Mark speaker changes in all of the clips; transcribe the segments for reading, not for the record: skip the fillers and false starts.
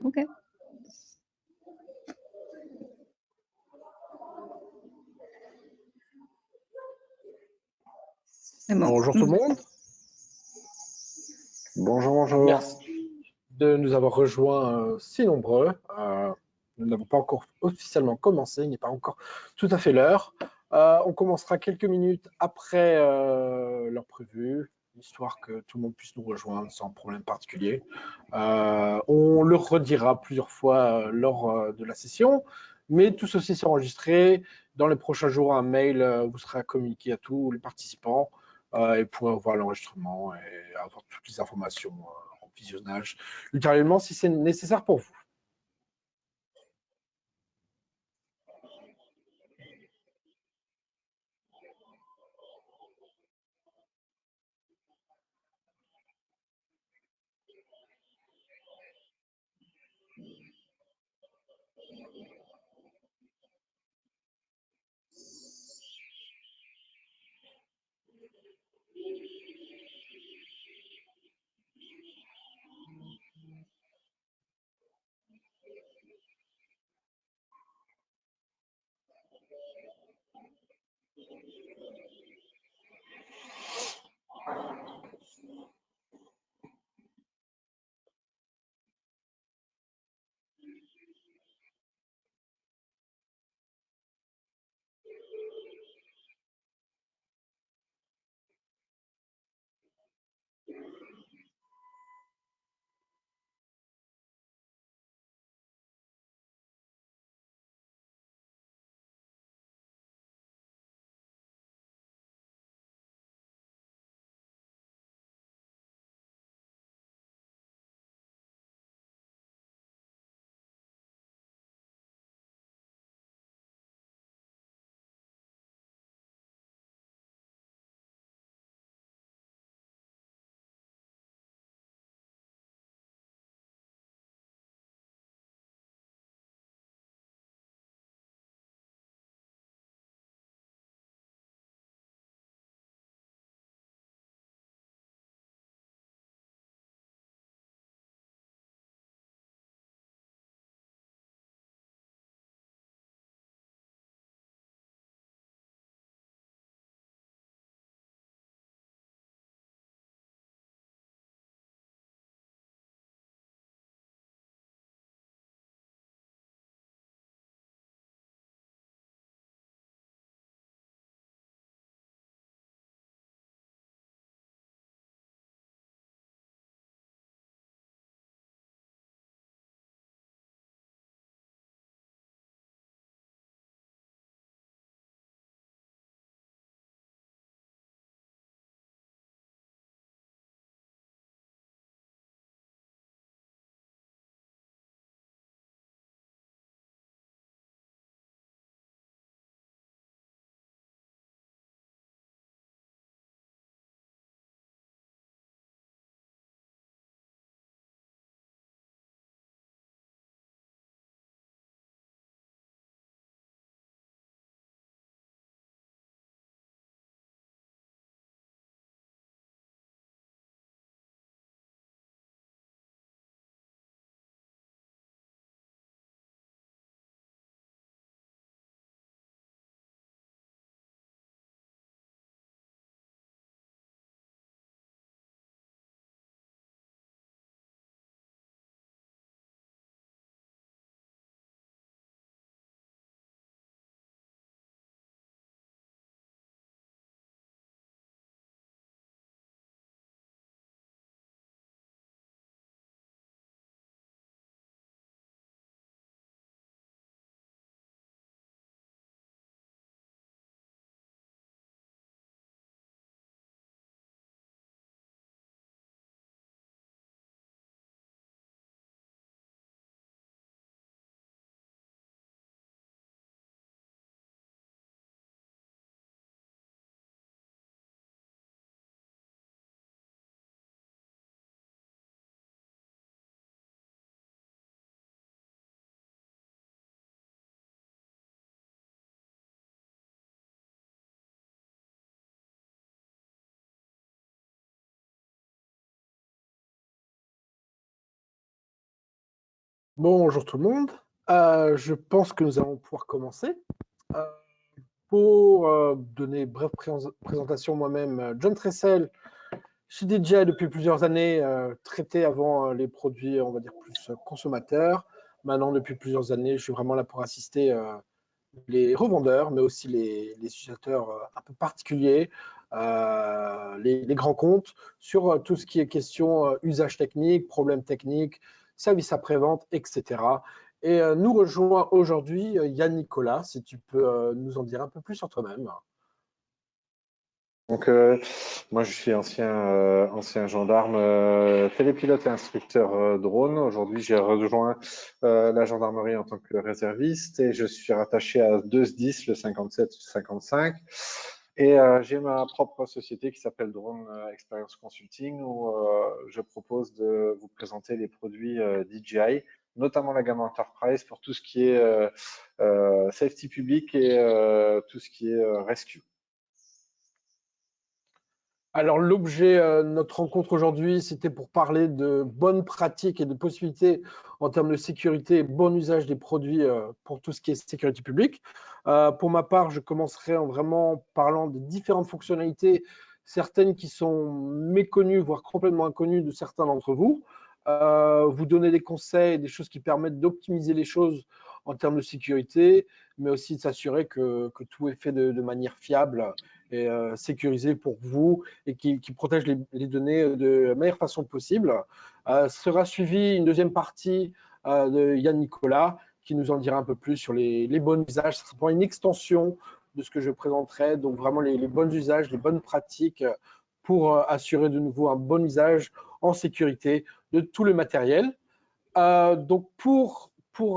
Speaker 1: Ok. C'est bon.
Speaker 2: Bonjour tout le monde.
Speaker 3: Bonjour, bonjour.
Speaker 2: Merci de nous avoir rejoints si nombreux. Nous n'avons pas encore officiellement commencé, il n'est pas encore tout à fait l'heure. On commencera quelques minutes après l'heure prévue, histoire que tout le monde puisse nous rejoindre sans problème particulier. On le redira plusieurs fois lors de la session, mais tout ceci sera enregistré. Dans les prochains jours, un mail vous sera communiqué à tous les participants et pourrez voir l'enregistrement et avoir toutes les informations en visionnage ultérieurement si c'est nécessaire pour vous. Bonjour tout le monde. Je pense que nous allons pouvoir commencer. Euh, pour donner une brève présentation moi-même, John Tressel, chez DJI depuis plusieurs années, traité avant les produits, on va dire, plus consommateurs. Maintenant, depuis plusieurs années, je suis vraiment là pour assister les revendeurs, mais aussi les utilisateurs un peu particuliers, les grands comptes, sur tout ce qui est question usage technique, problèmes techniques, service après-vente, etc. Et nous rejoint aujourd'hui Yann Nicolas, si tu peux nous en dire un peu plus sur toi-même.
Speaker 1: Donc, moi, je suis ancien gendarme, télépilote et instructeur drone. Aujourd'hui, j'ai rejoint la gendarmerie en tant que réserviste et je suis rattaché à 2 SDIS, le 57-55. Et j'ai ma propre société qui s'appelle Drone Experience Consulting où je propose de vous présenter les produits DJI, notamment la gamme Enterprise pour tout ce qui est safety public et tout ce qui est rescue.
Speaker 2: Alors l'objet de notre rencontre aujourd'hui, c'était pour parler de bonnes pratiques et de possibilités en termes de sécurité et bon usage des produits pour tout ce qui est sécurité publique. Pour ma part, je commencerai en vraiment parlant des différentes fonctionnalités, certaines qui sont méconnues, voire complètement inconnues de certains d'entre vous. Vous donner des conseils, des choses qui permettent d'optimiser les choses en termes de sécurité, mais aussi de s'assurer que tout est fait de manière fiable et sécurisé pour vous et qui protège les données de la meilleure façon possible. Sera suivi une deuxième partie de Yann Nicolas qui nous en dira un peu plus sur les bons usages. Ce sera une extension de ce que je présenterai, donc vraiment les bons usages, les bonnes pratiques pour assurer de nouveau un bon usage en sécurité de tout le matériel. Donc pour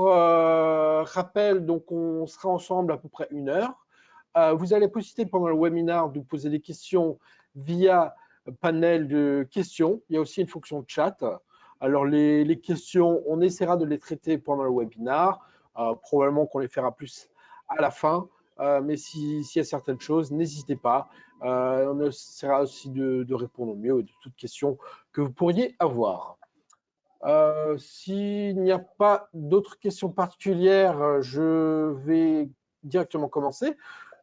Speaker 2: rappel, donc on sera ensemble à peu près 1 heure. Vous allez possibilité pendant le webinaire de poser des questions via panel de questions. Il y a aussi une fonction chat. Alors les questions, on essaiera de les traiter pendant le webinaire. Probablement qu'on les fera plus à la fin. Mais s'il y a certaines choses, n'hésitez pas. On essaiera aussi de répondre au mieux de toutes questions que vous pourriez avoir. S'il n'y a pas d'autres questions particulières, je vais directement commencer.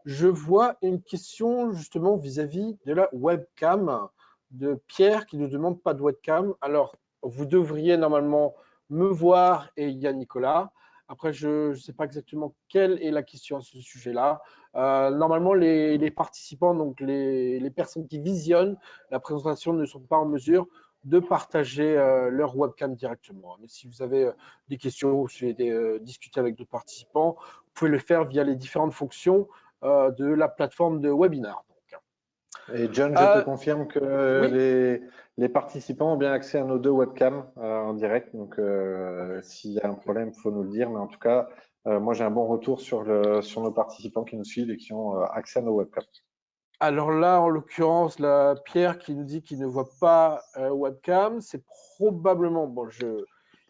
Speaker 2: Je vois une question justement vis-à-vis de la webcam de Pierre qui nous demande pas de webcam. Alors, vous devriez normalement me voir et il y a Nicolas. Après, je ne sais pas exactement quelle est la question à ce sujet-là. Normalement, les participants, donc les personnes qui visionnent la présentation ne sont pas en mesure de partager leur webcam directement. Mais si vous avez des questions ou si vous souhaitez discuter avec d'autres participants, vous pouvez le faire via les différentes fonctions de la plateforme de webinar.
Speaker 1: Et John, je te confirme que
Speaker 2: Oui,
Speaker 1: les participants ont bien accès à nos 2 webcams en direct. Donc, s'il y a un problème, il faut nous le dire. Mais en tout cas, moi, j'ai un bon retour sur nos participants qui nous suivent et qui ont accès à nos webcams.
Speaker 2: alors là, en l'occurrence, la Pierre qui nous dit qu'il ne voit pas webcam, c'est probablement, bon,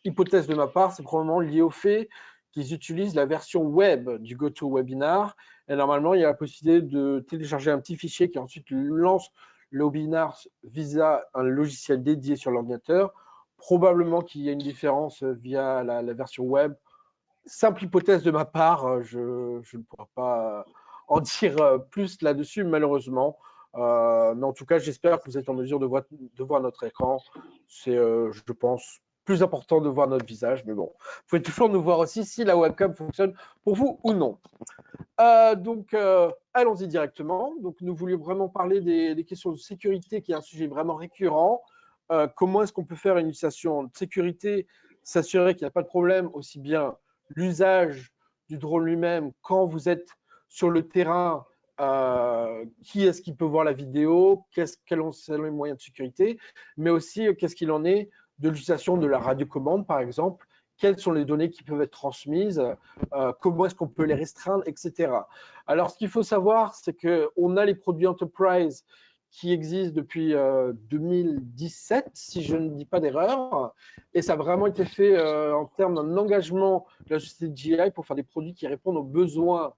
Speaker 2: hypothèse de ma part, c'est probablement lié au fait qu'ils utilisent la version web du GoToWebinar. Et normalement, il y a la possibilité de télécharger un petit fichier qui ensuite lance le webinar via un logiciel dédié sur l'ordinateur. Probablement qu'il y a une différence via la version web. Simple hypothèse de ma part, je ne pourrais pas en dire plus là-dessus, malheureusement. Mais en tout cas, j'espère que vous êtes en mesure de voir notre écran. C'est, je pense, plus important de voir notre visage. Mais bon, vous pouvez toujours nous voir aussi si la webcam fonctionne pour vous ou non. Donc, allons-y directement. Donc, nous voulions vraiment parler des questions de sécurité, qui est un sujet vraiment récurrent. Comment est-ce qu'on peut faire une utilisation de sécurité, s'assurer qu'il n'y a pas de problème, aussi bien l'usage du drone lui-même quand vous êtes sur le terrain, qui est-ce qui peut voir la vidéo, quels sont les moyens de sécurité, mais aussi qu'est-ce qu'il en est de l'utilisation de la radiocommande, par exemple, quelles sont les données qui peuvent être transmises, comment est-ce qu'on peut les restreindre, etc. Alors, ce qu'il faut savoir, c'est qu'on a les produits Enterprise qui existent depuis 2017, si je ne dis pas d'erreur, et ça a vraiment été fait en termes d'un engagement de la société DJI pour faire des produits qui répondent aux besoins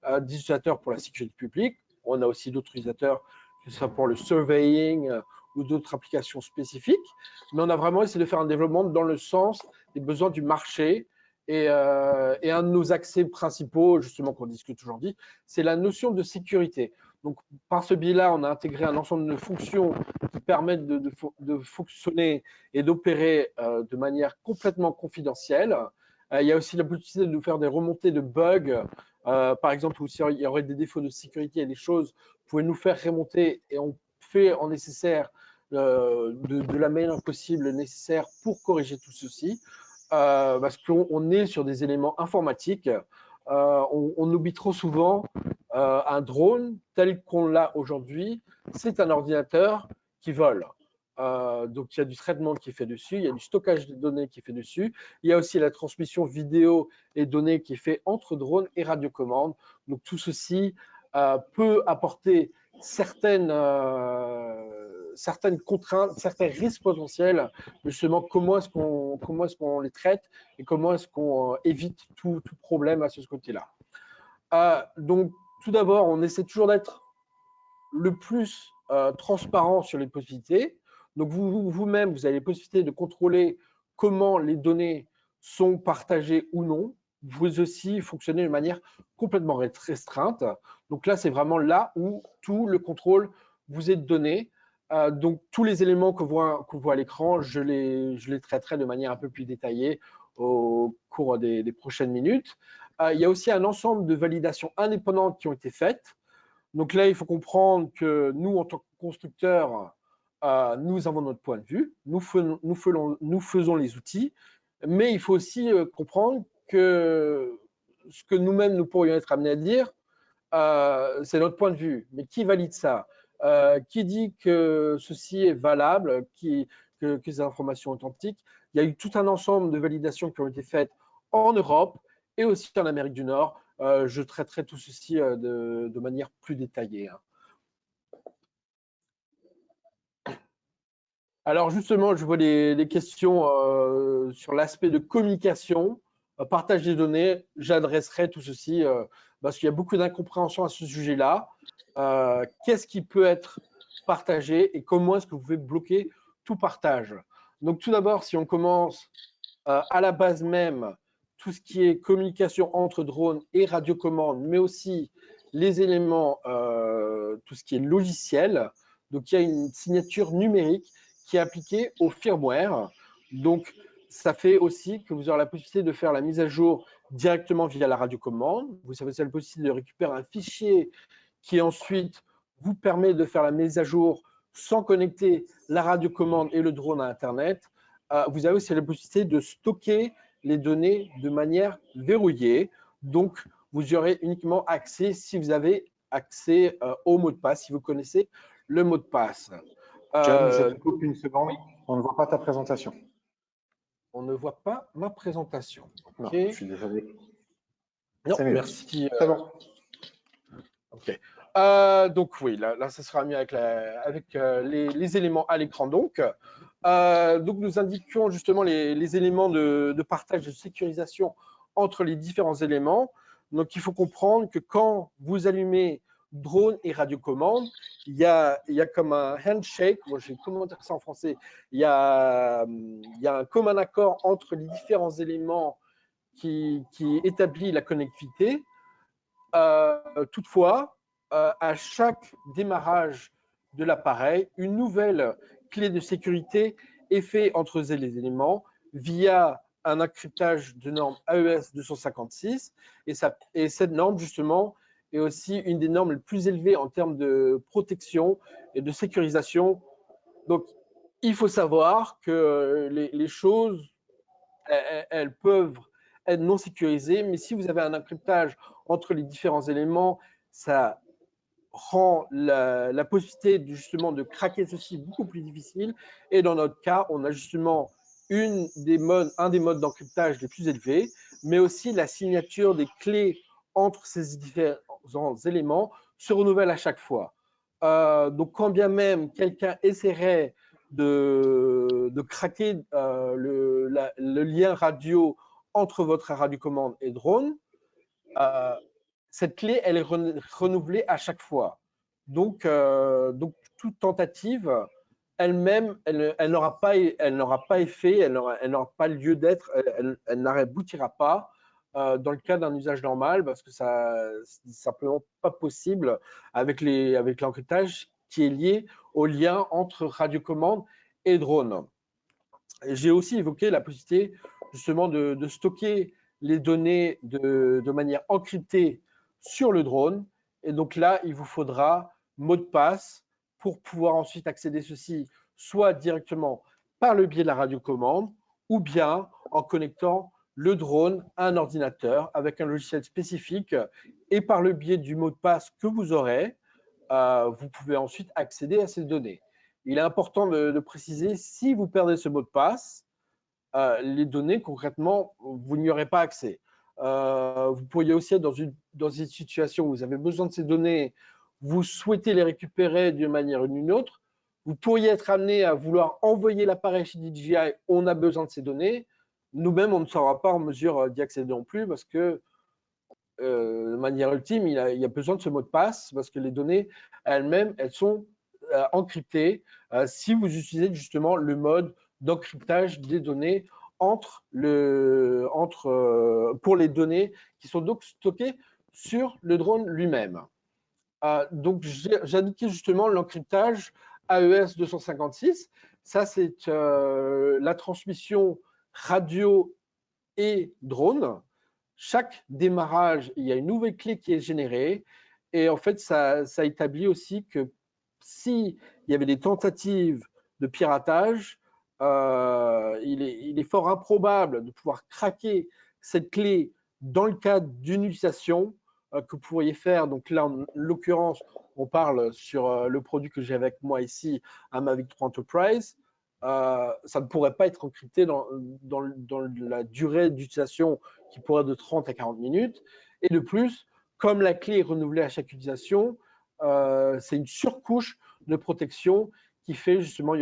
Speaker 2: des utilisateurs pour la sécurité publique. On a aussi d'autres utilisateurs, que ce soit pour le surveying ou d'autres applications spécifiques, mais on a vraiment essayé de faire un développement dans le sens des besoins du marché. Et un de nos accès principaux, justement, qu'on discute aujourd'hui, c'est la notion de sécurité. Donc, par ce biais-là, on a intégré un ensemble de fonctions qui permettent de fonctionner et d'opérer de manière complètement confidentielle. Il y a aussi la possibilité de faire des remontées de bugs, par exemple, où s'il y aurait des défauts de sécurité et des choses, vous pouvez nous faire remonter et on fait en nécessaire de la meilleure possible nécessaire pour corriger tout ceci. Parce qu'on est sur des éléments informatiques. On oublie trop souvent un drone tel qu'on l'a aujourd'hui, c'est un ordinateur qui vole. Donc il y a du traitement qui est fait dessus, il y a du stockage de données qui est fait dessus, il y a aussi la transmission vidéo et données qui est fait entre drones et radiocommandes. Donc tout ceci peut apporter certaines contraintes, certains risques potentiels, justement comment est-ce qu'on les traite et comment est-ce qu'on évite tout problème à ce côté-là. Donc tout d'abord, on essaie toujours d'être le plus transparent sur les possibilités. Donc vous-même, vous avez les possibilités de contrôler comment les données sont partagées ou non. Vous aussi fonctionnez de manière complètement restreinte. Donc là, c'est vraiment là où tout le contrôle vous est donné. Donc tous les éléments qu'on voit à l'écran, je les traiterai de manière un peu plus détaillée au cours des prochaines minutes. Il y a aussi un ensemble de validations indépendantes qui ont été faites. Donc là, il faut comprendre que nous, en tant que constructeurs, nous avons notre point de vue, nous faisons les outils, mais il faut aussi comprendre que ce que nous-mêmes, nous pourrions être amenés à dire, c'est notre point de vue. Mais qui valide ça? Qui dit que ceci est valable, que ces informations sont authentiques? Il y a eu tout un ensemble de validations qui ont été faites en Europe et aussi en Amérique du Nord. Je traiterai tout ceci de manière plus détaillée. Alors justement, je vois des questions sur l'aspect de communication, partage des données. J'adresserai tout ceci parce qu'il y a beaucoup d'incompréhension à ce sujet-là. Qu'est-ce qui peut être partagé et comment est-ce que vous pouvez bloquer tout partage? Donc tout d'abord, si on commence à la base même, tout ce qui est communication entre drones et radiocommandes, mais aussi les éléments, tout ce qui est logiciel. Donc il y a une signature numérique qui est appliquée au firmware. Donc ça fait aussi que vous aurez la possibilité de faire la mise à jour directement via la radiocommande. Vous avez la possibilité de récupérer un fichier qui ensuite vous permet de faire la mise à jour sans connecter la radiocommande et le drone à Internet. Vous avez aussi la possibilité de stocker les données de manière verrouillée. Donc, vous y aurez uniquement accès si vous avez accès au mot de passe, si vous connaissez le mot de passe.
Speaker 1: John, je te coupe une seconde. On ne voit pas ta présentation.
Speaker 2: On ne voit pas ma présentation.
Speaker 1: Non,
Speaker 2: Okay.
Speaker 1: je suis désolé.
Speaker 2: Non, merci.
Speaker 1: C'est bon.
Speaker 2: Ok. Donc oui, là, ça sera mieux avec les éléments à l'écran. Donc nous indiquons justement les éléments de partage de sécurisation entre les différents éléments. Donc il faut comprendre que quand vous allumez drone et radiocommande, il y a comme un handshake, moi je vais comment dire ça en français, il y a un commun accord entre les différents éléments qui établit la connectivité. Toutefois, à chaque démarrage de l'appareil, une nouvelle clé de sécurité est faite entre les éléments via un encryptage de norme AES 256 et cette norme justement est aussi une des normes les plus élevées en termes de protection et de sécurisation. Donc il faut savoir que les choses elles peuvent être non sécurisées, mais si vous avez un encryptage entre les différents éléments, ça rend la possibilité justement de craquer ceci beaucoup plus difficile. Et dans notre cas, on a justement un des modes d'encryptage les plus élevés, mais aussi la signature des clés entre ces différents éléments se renouvelle à chaque fois. Donc, quand bien même quelqu'un essaierait de craquer le lien radio entre votre radiocommande et drone, cette clé, elle est renouvelée à chaque fois. Donc toute tentative elle-même, elle n'aura pas effet, elle n'aura pas lieu d'être, elle n'aboutira pas dans le cas d'un usage normal parce que ça c'est simplement pas possible avec l'encryptage qui est lié au lien entre radiocommande et drone. J'ai aussi évoqué la possibilité justement de stocker les données de manière encryptée sur le drone. Et donc là, il vous faudra mot de passe pour pouvoir ensuite accéder ceci soit directement par le biais de la radiocommande ou bien en connectant le drone à un ordinateur avec un logiciel spécifique et par le biais du mot de passe que vous aurez, vous pouvez ensuite accéder à ces données. Il est important de préciser, si vous perdez ce mot de passe, les données, concrètement, vous n'y aurez pas accès. Vous pourriez aussi être dans une situation où vous avez besoin de ces données, vous souhaitez les récupérer d'une manière ou d'une autre, vous pourriez être amené à vouloir envoyer l'appareil chez DJI, on a besoin de ces données. Nous-mêmes, on ne sera pas en mesure d'y accéder non plus parce que de manière ultime, il y a besoin de ce mot de passe parce que les données elles-mêmes, elles sont encryptées si vous utilisez justement le mode d'encryptage des données pour les données qui sont donc stockées sur le drone lui-même. Donc, j'ai indiqué justement l'encryptage AES 256. Ça, c'est la transmission radio et drone. Chaque démarrage, il y a une nouvelle clé qui est générée. Et en fait, ça établit aussi que s'il y avait des tentatives de piratage, il est fort improbable de pouvoir craquer cette clé dans le cadre d'une utilisation que vous pourriez faire. Donc là, en l'occurrence, on parle sur le produit que j'ai avec moi ici, un Mavic 3 Enterprise. Ça ne pourrait pas être encrypté dans la durée d'utilisation qui pourrait être de 30 à 40 minutes. Et de plus, comme la clé est renouvelée à chaque utilisation, c'est une surcouche de protection qui fait justement,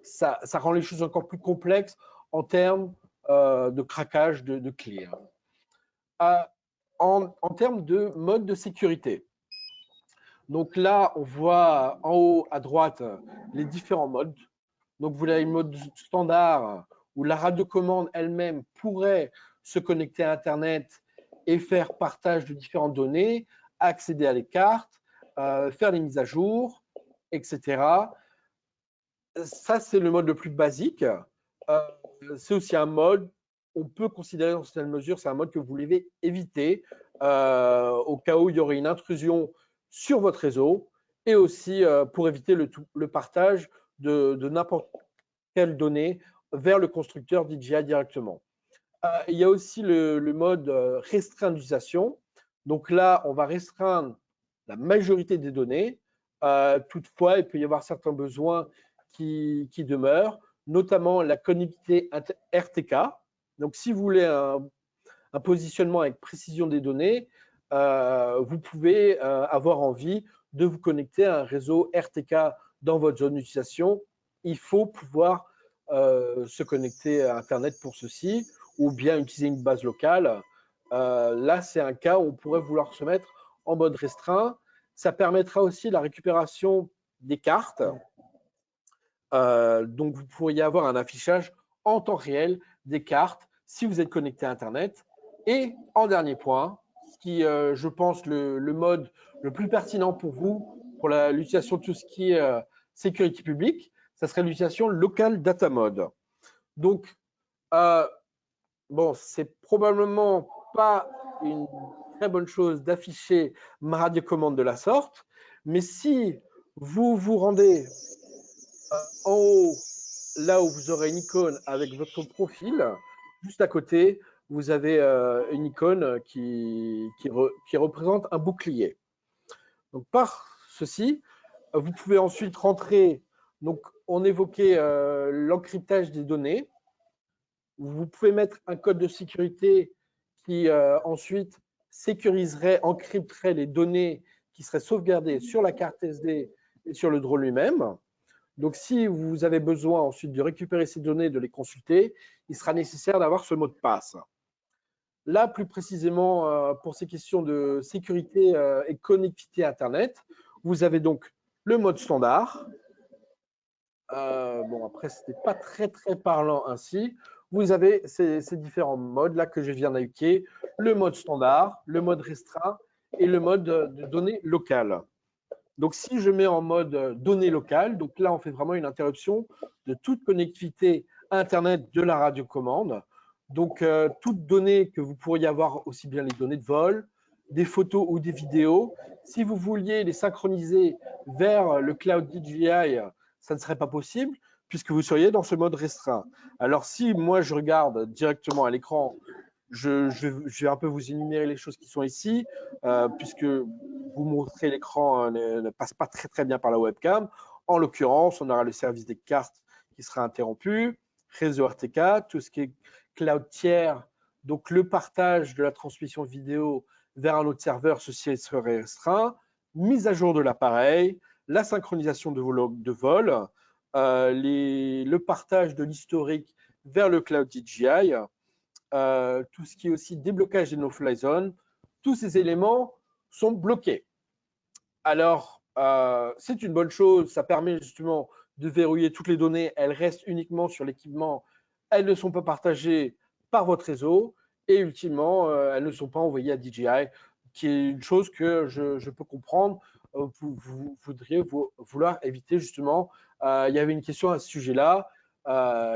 Speaker 2: ça rend les choses encore plus complexes en termes de craquage de clés. En termes de mode de sécurité, donc là, on voit en haut à droite les différents modes. Donc, vous avez le mode standard où la radiocommande elle-même pourrait se connecter à Internet et faire partage de différentes données, accéder à les cartes, faire les mises à jour, etc. Ça, c'est le mode le plus basique. C'est aussi un mode, on peut considérer dans certaines mesures, c'est un mode que vous devez éviter au cas où il y aurait une intrusion sur votre réseau et aussi pour éviter le partage de n'importe quelle donnée vers le constructeur DJI directement. Il y a aussi le mode restreint d'utilisation. Donc là, on va restreindre la majorité des données. Toutefois, il peut y avoir certains besoins qui demeurent, notamment la connectivité RTK. Donc, si vous voulez un positionnement avec précision des données, vous pouvez avoir envie de vous connecter à un réseau RTK dans votre zone d'utilisation. Il faut pouvoir se connecter à Internet pour ceci, ou bien utiliser une base locale. Là, c'est un cas où on pourrait vouloir se mettre en mode restreint. Ça permettra aussi la récupération des cartes. Donc, vous pourriez avoir un affichage en temps réel des cartes si vous êtes connecté à Internet. Et en dernier point, ce qui, je pense, le mode le plus pertinent pour vous, pour l'utilisation de tout ce qui est sécurité publique, ça serait l'utilisation local data mode. Donc, bon, c'est probablement pas une très bonne chose d'afficher ma radiocommande de la sorte, mais si vous vous rendez en haut, là où vous aurez une icône avec votre profil, juste à côté, vous avez une icône qui représente un bouclier. Donc, par ceci, vous pouvez ensuite rentrer. Donc, on évoquait l'encryptage des données. Vous pouvez mettre un code de sécurité qui ensuite sécuriserait, encrypterait les données qui seraient sauvegardées sur la carte SD et sur le drone lui-même. Donc, si vous avez besoin ensuite de récupérer ces données, de les consulter, il sera nécessaire d'avoir ce mot de passe. Là, plus précisément, pour ces questions de sécurité et connectivité Internet, vous avez donc le mode standard, bon, après, ce n'est pas très, très parlant ainsi. Vous avez ces différents modes là que je viens d'indiquer, le mode standard, le mode restreint et le mode de données locales. Donc, si je mets en mode données locales, donc là, on fait vraiment une interruption de toute connectivité Internet de la radiocommande. Donc, toutes données que vous pourriez avoir, aussi bien les données de vol, des photos ou des vidéos, si vous vouliez les synchroniser vers le cloud DJI, ça ne serait pas possible puisque vous seriez dans ce mode restreint. Alors, si moi, je regarde directement à l'écran, je vais un peu vous énumérer les choses qui sont ici, puisque vous montrez l'écran ne passe pas très très bien par la webcam. En l'occurrence, on aura le service des cartes qui sera interrompu, réseau RTK, tout ce qui est cloud tiers, donc le partage de la transmission vidéo vers un autre serveur, ceci serait restreint, mise à jour de l'appareil, la synchronisation de vol, le partage de l'historique vers le cloud DJI, tout ce qui est aussi déblocage des no-fly zones, tous ces éléments sont bloqués. Alors, c'est une bonne chose, ça permet justement de verrouiller toutes les données, elles restent uniquement sur l'équipement, elles ne sont pas partagées par votre réseau et ultimement, elles ne sont pas envoyées à DJI, qui est une chose que je peux comprendre. Vous voudriez vouloir éviter justement. Il y avait une question à ce sujet-là.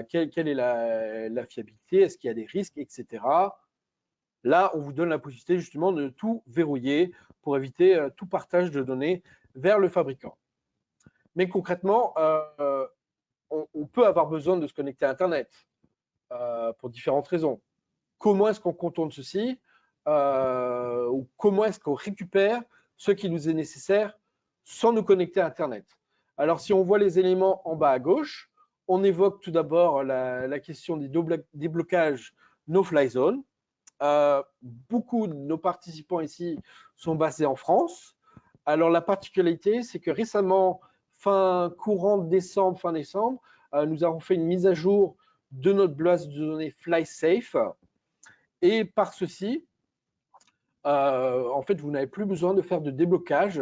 Speaker 2: Quelle est la fiabilité? Est-ce qu'il y a des risques, etc. Là, on vous donne la possibilité justement de tout verrouiller pour éviter tout partage de données vers le fabricant. Mais concrètement, on peut avoir besoin de se connecter à Internet pour différentes raisons. Comment est-ce qu'on contourne ceci ou comment est-ce qu'on récupère ce qui nous est nécessaire sans nous connecter à Internet? Alors, si on voit les éléments en bas à gauche, on évoque tout d'abord la question des déblocages no-fly zone. Beaucoup de nos participants ici sont basés en France. Alors, la particularité, c'est que récemment, fin décembre, nous avons fait une mise à jour de notre base de données FlySafe. Et par ceci, en fait, vous n'avez plus besoin de faire de déblocage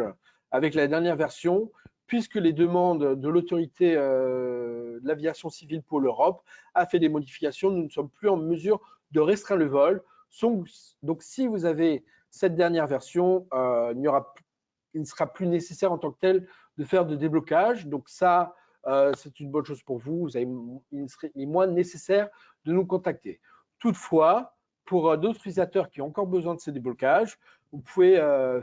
Speaker 2: avec la dernière version, puisque les demandes de l'autorité de l'aviation civile pour l'Europe a fait des modifications. Nous ne sommes plus en mesure de restreindre le vol. Donc, si vous avez cette dernière version, il ne sera plus nécessaire en tant que tel de faire de déblocage. Donc ça, c'est une bonne chose pour vous. Il est moins nécessaire de nous contacter. Toutefois, pour d'autres utilisateurs qui ont encore besoin de ces déblocages, vous pouvez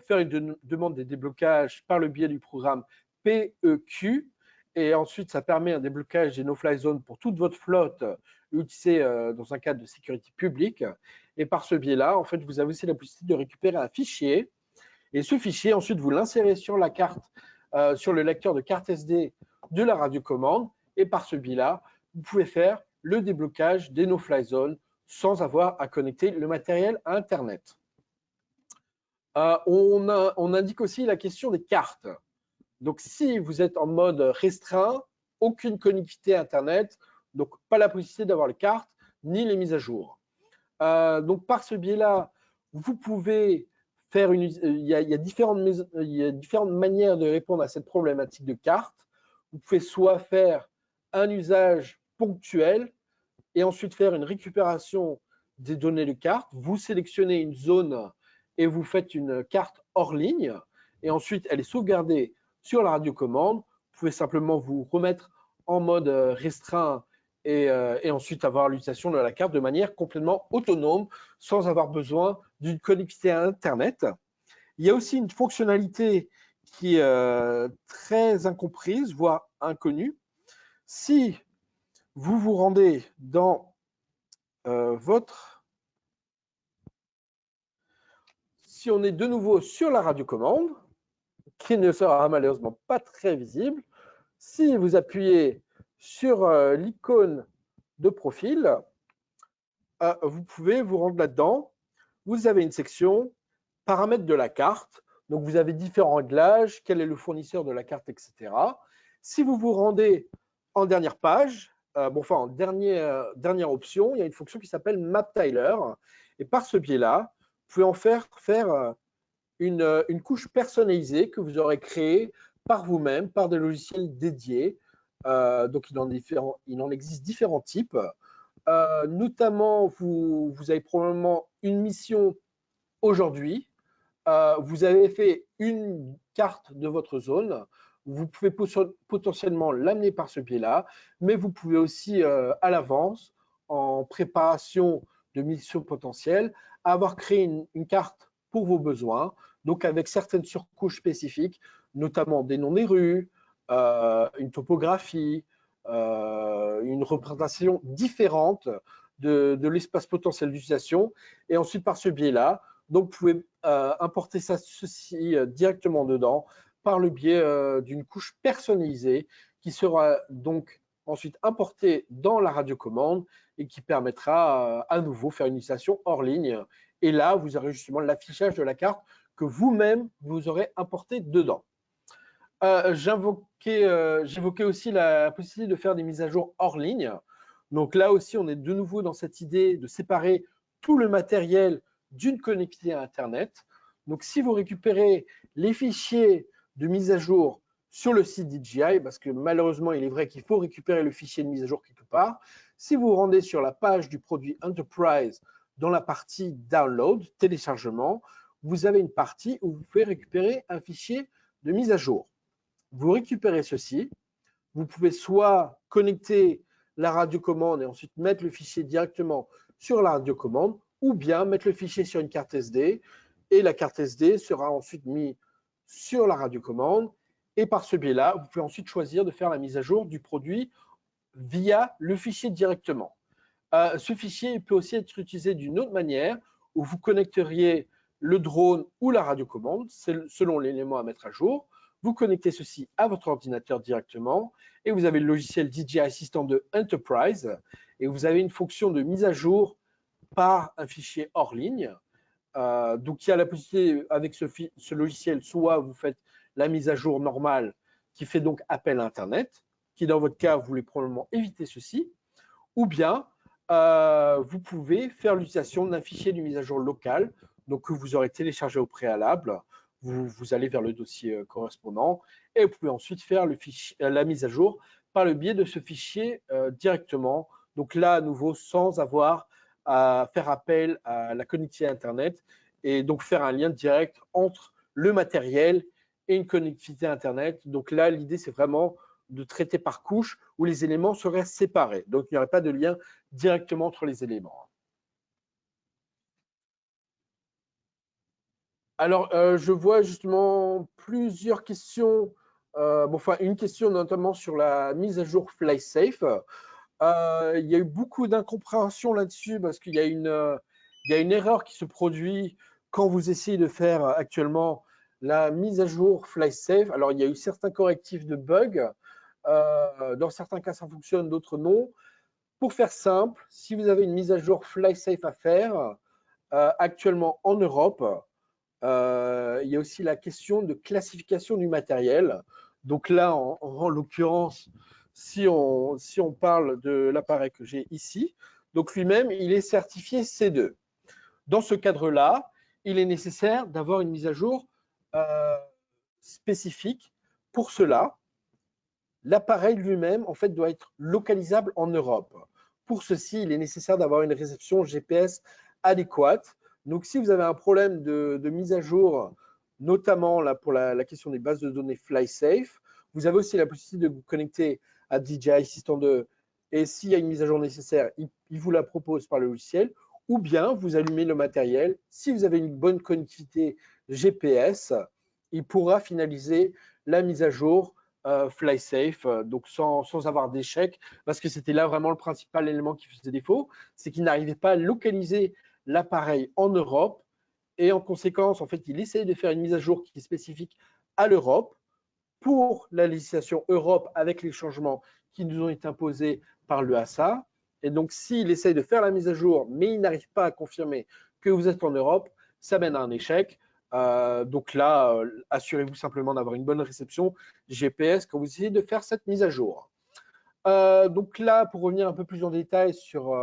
Speaker 2: faire une demande de déblocage par le biais du programme PEQ. Et ensuite, ça permet un déblocage des no-fly zones pour toute votre flotte utilisée dans un cadre de sécurité publique. Et par ce biais-là, en fait, vous avez aussi la possibilité de récupérer un fichier. Et ce fichier, ensuite, vous l'insérez sur la carte, sur le lecteur de carte SD de la radiocommande. Et par ce biais-là, vous pouvez faire le déblocage des no-fly zones sans avoir à connecter le matériel à Internet. On indique aussi la question des cartes. Donc, si vous êtes en mode restreint, aucune connectivité à Internet, donc pas la possibilité d'avoir les cartes ni les mises à jour. Donc, par ce biais-là, vous pouvez faire il y a différentes manières de répondre à cette problématique de cartes. Vous pouvez soit faire un usage ponctuel et ensuite faire une récupération des données de carte. Vous sélectionnez une zone et vous faites une carte hors ligne et ensuite elle est sauvegardée sur la radiocommande. Vous pouvez simplement vous remettre en mode restreint et ensuite avoir l'utilisation de la carte de manière complètement autonome sans avoir besoin d'une connectivité à Internet. Il y a aussi une fonctionnalité qui est très incomprise, voire inconnue. Si vous vous rendez dans si on est de nouveau sur la radiocommande, qui ne sera malheureusement pas très visible, si vous appuyez sur l'icône de profil, vous pouvez vous rendre là-dedans. Vous avez une section paramètres de la carte. Donc, vous avez différents réglages, quel est le fournisseur de la carte, etc. Si vous vous rendez en dernière page, en dernière option, il y a une fonction qui s'appelle MapTiler. Et par ce biais-là, vous pouvez en faire une couche personnalisée que vous aurez créée par vous-même, par des logiciels dédiés. Donc, il en existe différents types. Notamment, vous avez probablement une mission aujourd'hui. Vous avez fait une carte de votre zone. Vous pouvez potentiellement l'amener par ce biais-là, mais vous pouvez aussi, à l'avance, en préparation de missions potentielles, avoir créé une carte pour vos besoins, donc avec certaines surcouches spécifiques, notamment des noms des rues, une topographie, une représentation différente de l'espace potentiel d'utilisation. Et ensuite, par ce biais-là, donc, vous pouvez importer ceci directement dedans par le biais d'une couche personnalisée qui sera donc ensuite importée dans la radiocommande et qui permettra à nouveau faire une utilisation hors ligne. Et là, vous aurez justement l'affichage de la carte que vous-même, vous aurez importé dedans. J'évoquais aussi la possibilité de faire des mises à jour hors ligne. Donc là aussi, on est de nouveau dans cette idée de séparer tout le matériel d'une connectivité à Internet. Donc si vous récupérez les fichiers de mise à jour sur le site DJI, parce que malheureusement, il est vrai qu'il faut récupérer le fichier de mise à jour quelque part, si vous vous rendez sur la page du produit Enterprise dans la partie Download, téléchargement, vous avez une partie où vous pouvez récupérer un fichier de mise à jour. Vous récupérez ceci, vous pouvez soit connecter la radiocommande et ensuite mettre le fichier directement sur la radiocommande, ou bien mettre le fichier sur une carte SD et la carte SD sera ensuite mise sur la radiocommande et par ce biais-là, vous pouvez ensuite choisir de faire la mise à jour du produit via le fichier directement. Ce fichier peut aussi être utilisé d'une autre manière où vous connecteriez le drone ou la radiocommande selon l'élément à mettre à jour. Vous connectez ceci à votre ordinateur directement et vous avez le logiciel DJI Assistant de Enterprise et vous avez une fonction de mise à jour par un fichier hors ligne. Donc, il y a la possibilité avec ce logiciel, soit vous faites la mise à jour normale qui fait donc appel à Internet, qui dans votre cas, vous voulez probablement éviter ceci, ou bien vous pouvez faire l'utilisation d'un fichier de mise à jour local, donc que vous aurez téléchargé au préalable. Vous allez vers le dossier correspondant et vous pouvez ensuite faire la mise à jour par le biais de ce fichier directement. Donc là, à nouveau, sans avoir à faire appel à la connectivité Internet et donc faire un lien direct entre le matériel et une connectivité Internet. Donc là, l'idée, c'est vraiment de traiter par couche où les éléments seraient séparés. Donc, il n'y aurait pas de lien directement entre les éléments. Alors, je vois justement plusieurs questions. Enfin, une question notamment sur la mise à jour FlySafe. Il y a eu beaucoup d'incompréhension là-dessus parce qu'il y a une erreur qui se produit quand vous essayez de faire actuellement la mise à jour FlySafe. Alors, il y a eu certains correctifs de bugs. Dans certains cas, ça fonctionne, d'autres non. Pour faire simple, si vous avez une mise à jour FlySafe à faire, actuellement en Europe, il y a aussi la question de classification du matériel. Donc là, en l'occurrence, si on parle de l'appareil que j'ai ici, donc lui-même, il est certifié C2. Dans ce cadre-là, il est nécessaire d'avoir une mise à jour spécifique. Pour cela, l'appareil lui-même, en fait, doit être localisable en Europe. Pour ceci, il est nécessaire d'avoir une réception GPS adéquate. Donc, si vous avez un problème de mise à jour, notamment là, pour la question des bases de données FlySafe, vous avez aussi la possibilité de vous connecter à DJI Assistant 2 et s'il y a une mise à jour nécessaire, il vous la propose par le logiciel ou bien vous allumez le matériel. Si vous avez une bonne connectivité GPS, il pourra finaliser la mise à jour FlySafe, donc sans avoir d'échec, parce que c'était là vraiment le principal élément qui faisait défaut, c'est qu'il n'arrivait pas à localiser l'appareil en Europe, et en conséquence, en fait, il essaye de faire une mise à jour qui est spécifique à l'Europe pour la législation Europe avec les changements qui nous ont été imposés par l'EASA. Et donc, s'il essaye de faire la mise à jour, mais il n'arrive pas à confirmer que vous êtes en Europe, ça mène à un échec. Donc là, assurez-vous simplement d'avoir une bonne réception GPS quand vous essayez de faire cette mise à jour. Donc là, pour revenir un peu plus en détail sur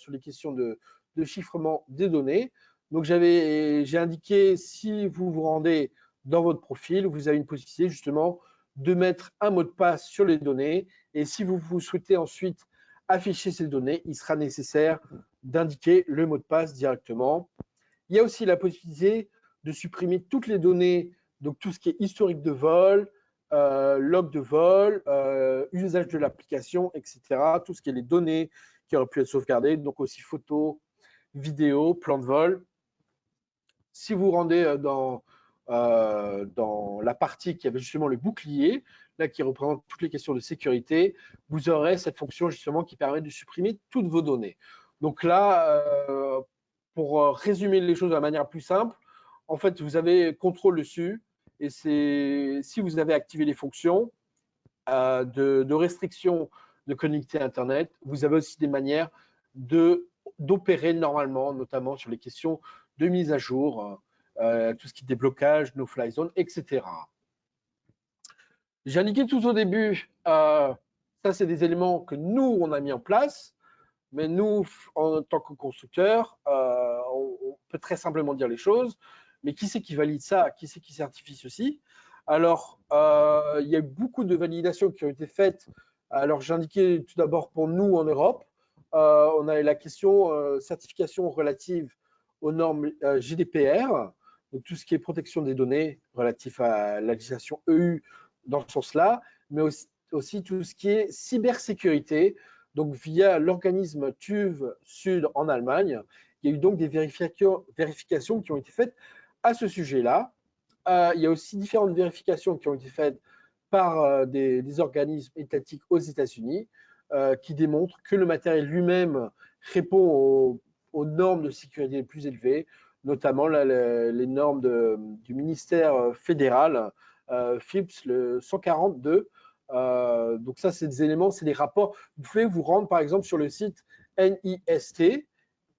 Speaker 2: les questions de chiffrement des données, donc j'ai indiqué si vous vous rendez dans votre profil, vous avez une possibilité justement de mettre un mot de passe sur les données. Et si vous souhaitez ensuite afficher ces données, il sera nécessaire d'indiquer le mot de passe directement. Il y a aussi la possibilité de supprimer toutes les données, donc tout ce qui est historique de vol, log de vol, usage de l'application, etc. Tout ce qui est les données qui auraient pu être sauvegardées, donc aussi photos, vidéos, plans de vol. Si vous rendez dans la partie qui avait justement le bouclier, là qui représente toutes les questions de sécurité, vous aurez cette fonction justement qui permet de supprimer toutes vos données. Donc là, pour résumer les choses de la manière plus simple, en fait, vous avez contrôle dessus et si vous avez activé les fonctions de restriction de connectivité Internet, vous avez aussi des manières d'opérer normalement, notamment sur les questions de mise à jour, tout ce qui est déblocage, no-fly zone, etc. J'ai indiqué tout au début, ça c'est des éléments que nous, on a mis en place, mais nous, en tant que constructeurs, on peut très simplement dire les choses, mais qui c'est qui valide ça? Qui c'est qui certifie ceci? Alors, il y a beaucoup de validations qui ont été faites. Alors, j'ai indiqué tout d'abord pour nous en Europe, on a la question certification relative aux normes GDPR, donc tout ce qui est protection des données relatif à la législation EU dans ce sens-là, mais aussi tout ce qui est cybersécurité, donc via l'organisme TÜV Sud en Allemagne. Il y a eu donc des vérifications qui ont été faites à ce sujet-là. Il y a aussi différentes vérifications qui ont été faites par des organismes étatiques aux États-Unis qui démontrent que le matériel lui-même répond aux normes de sécurité les plus élevées, notamment les normes du ministère fédéral, FIPS, le 142. Donc ça, c'est des éléments, c'est des rapports. Vous pouvez vous rendre, par exemple, sur le site NIST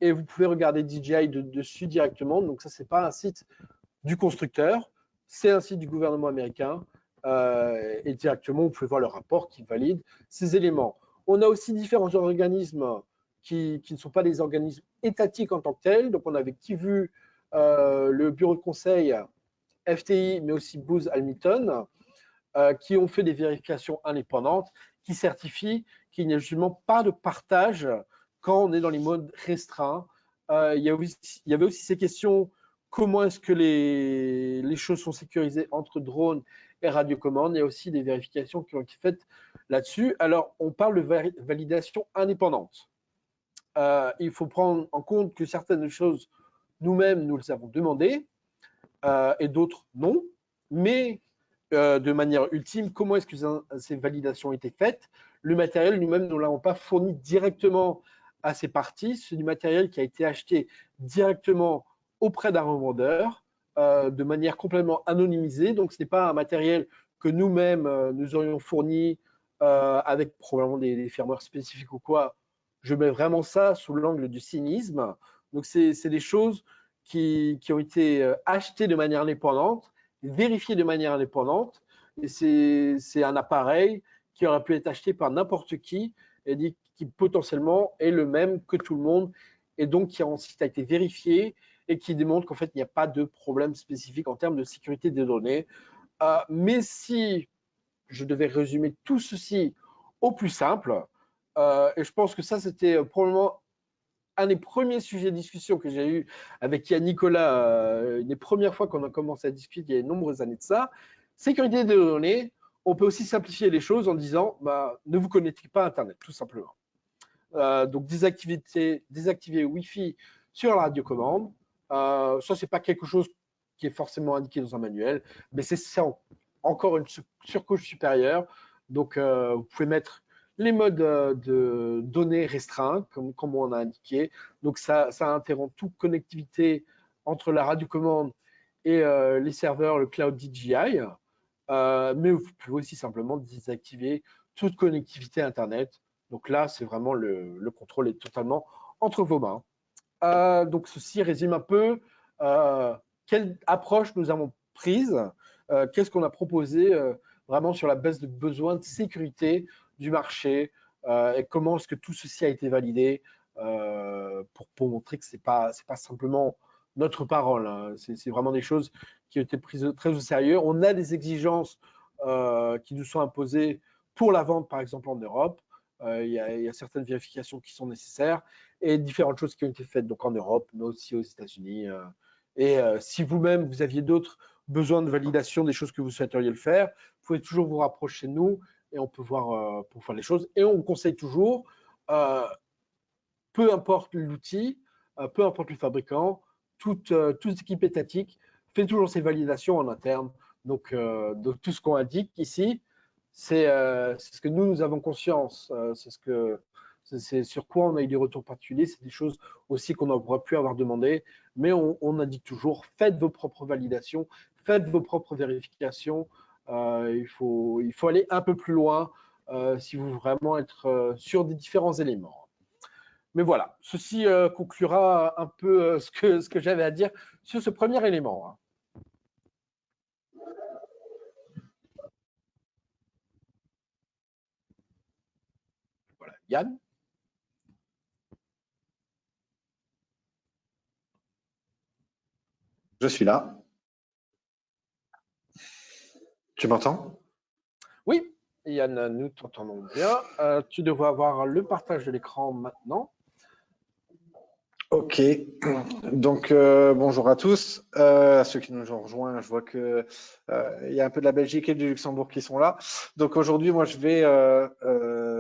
Speaker 2: et vous pouvez regarder DJI dessus directement. Donc ça, c'est pas un site du constructeur, c'est un site du gouvernement américain et directement, vous pouvez voir le rapport qui valide ces éléments. On a aussi différents organismes qui ne sont pas des organismes étatiques en tant que tels. Donc, on avait qui vu le bureau de conseil FTI, mais aussi Booz Allen, qui ont fait des vérifications indépendantes, qui certifient qu'il n'y a justement pas de partage quand on est dans les modes restreints. Il y avait aussi ces questions, comment est-ce que les choses sont sécurisées entre drones et radiocommandes. Il y a aussi des vérifications qui ont été faites là-dessus. Alors, on parle de validation indépendante. Il faut prendre en compte que certaines choses, nous-mêmes, nous les avons demandées et d'autres non. Mais de manière ultime, comment est-ce que ces validations ont été faites? Le matériel, nous-mêmes, nous ne l'avons pas fourni directement à ces parties. C'est du matériel qui a été acheté directement auprès d'un revendeur de manière complètement anonymisée. Donc, ce n'est pas un matériel que nous-mêmes, nous aurions fourni avec probablement des firmware spécifiques ou quoi. Je mets vraiment ça sous l'angle du cynisme. Donc, c'est des choses qui ont été achetées de manière indépendante, vérifiées de manière indépendante. Et c'est un appareil qui aurait pu être acheté par n'importe qui et qui potentiellement est le même que tout le monde et donc qui ensuite a été vérifié et qui démontre qu'en fait, il n'y a pas de problème spécifique en termes de sécurité des données. Mais si je devais résumer tout ceci au plus simple, et je pense que ça, c'était probablement un des premiers sujets de discussion que j'ai eu avec Yann Nicolas, une des premières fois qu'on a commencé à discuter il y a de nombreuses années de ça, sécurité des données, on peut aussi simplifier les choses en disant ne vous connectez pas à Internet, tout simplement. Donc désactiver Wi-Fi sur la radiocommande, ça c'est pas quelque chose qui est forcément indiqué dans un manuel, mais c'est encore une surcouche supérieure. Donc vous pouvez mettre les modes de données restreints, comme on a indiqué. Donc ça interrompt toute connectivité entre la radiocommande et les serveurs, le cloud DJI. Mais vous pouvez aussi simplement désactiver toute connectivité Internet. Donc là, c'est vraiment le contrôle est totalement entre vos mains. Donc ceci résume un peu quelle approche nous avons prise, qu'est-ce qu'on a proposé vraiment sur la base de besoins de sécurité du marché et comment est-ce que tout ceci a été validé pour montrer que c'est pas simplement notre parole, hein. C'est vraiment des choses qui ont été prises très au sérieux. On a des exigences qui nous sont imposées pour la vente, par exemple en Europe. Il y a certaines vérifications qui sont nécessaires et différentes choses qui ont été faites donc en Europe, mais aussi aux États-Unis. Si vous-même, vous aviez d'autres besoins de validation, des choses que vous souhaiteriez le faire, vous pouvez toujours vous rapprocher de nous et on peut voir pour faire les choses. Et on conseille toujours, peu importe l'outil, peu importe le fabricant, toute équipe étatique fait toujours ses validations en interne. Donc tout ce qu'on indique ici, c'est ce que nous avons conscience. C'est sur quoi on a eu des retours particuliers. C'est des choses aussi qu'on n'aurait pu avoir demandé. Mais on indique toujours, faites vos propres validations, faites vos propres vérifications. Il faut aller un peu plus loin si vous voulez vraiment être sur des différents éléments. Mais voilà, ceci conclura un peu ce que j'avais à dire sur ce premier élément. Voilà. Yann?
Speaker 1: Je suis là. Tu m'entends?
Speaker 2: Oui, Yann, nous t'entendons bien. Tu devrais avoir le partage de l'écran maintenant.
Speaker 1: Ok, donc bonjour à tous. À ceux qui nous ont rejoints, je vois que il y a un peu de la Belgique et du Luxembourg qui sont là. Donc aujourd'hui, moi, je vais,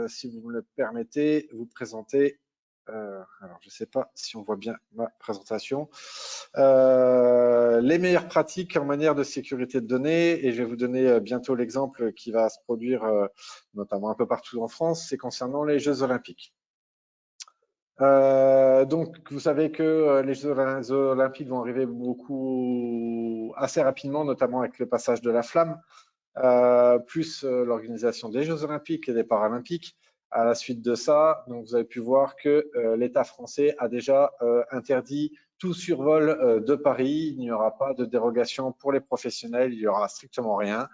Speaker 1: si vous me le permettez, vous présenter. Alors, je ne sais pas si on voit bien ma présentation. Les meilleures pratiques en matière de sécurité de données, et je vais vous donner bientôt l'exemple qui va se produire, notamment un peu partout en France, c'est concernant les Jeux Olympiques. Donc, vous savez que les Jeux Olympiques vont arriver assez rapidement, notamment avec le passage de la flamme, plus l'organisation des Jeux Olympiques et des Paralympiques. À la suite de ça, donc vous avez pu voir que l'État français a déjà interdit tout survol de Paris. Il n'y aura pas de dérogation pour les professionnels, il n'y aura strictement rien.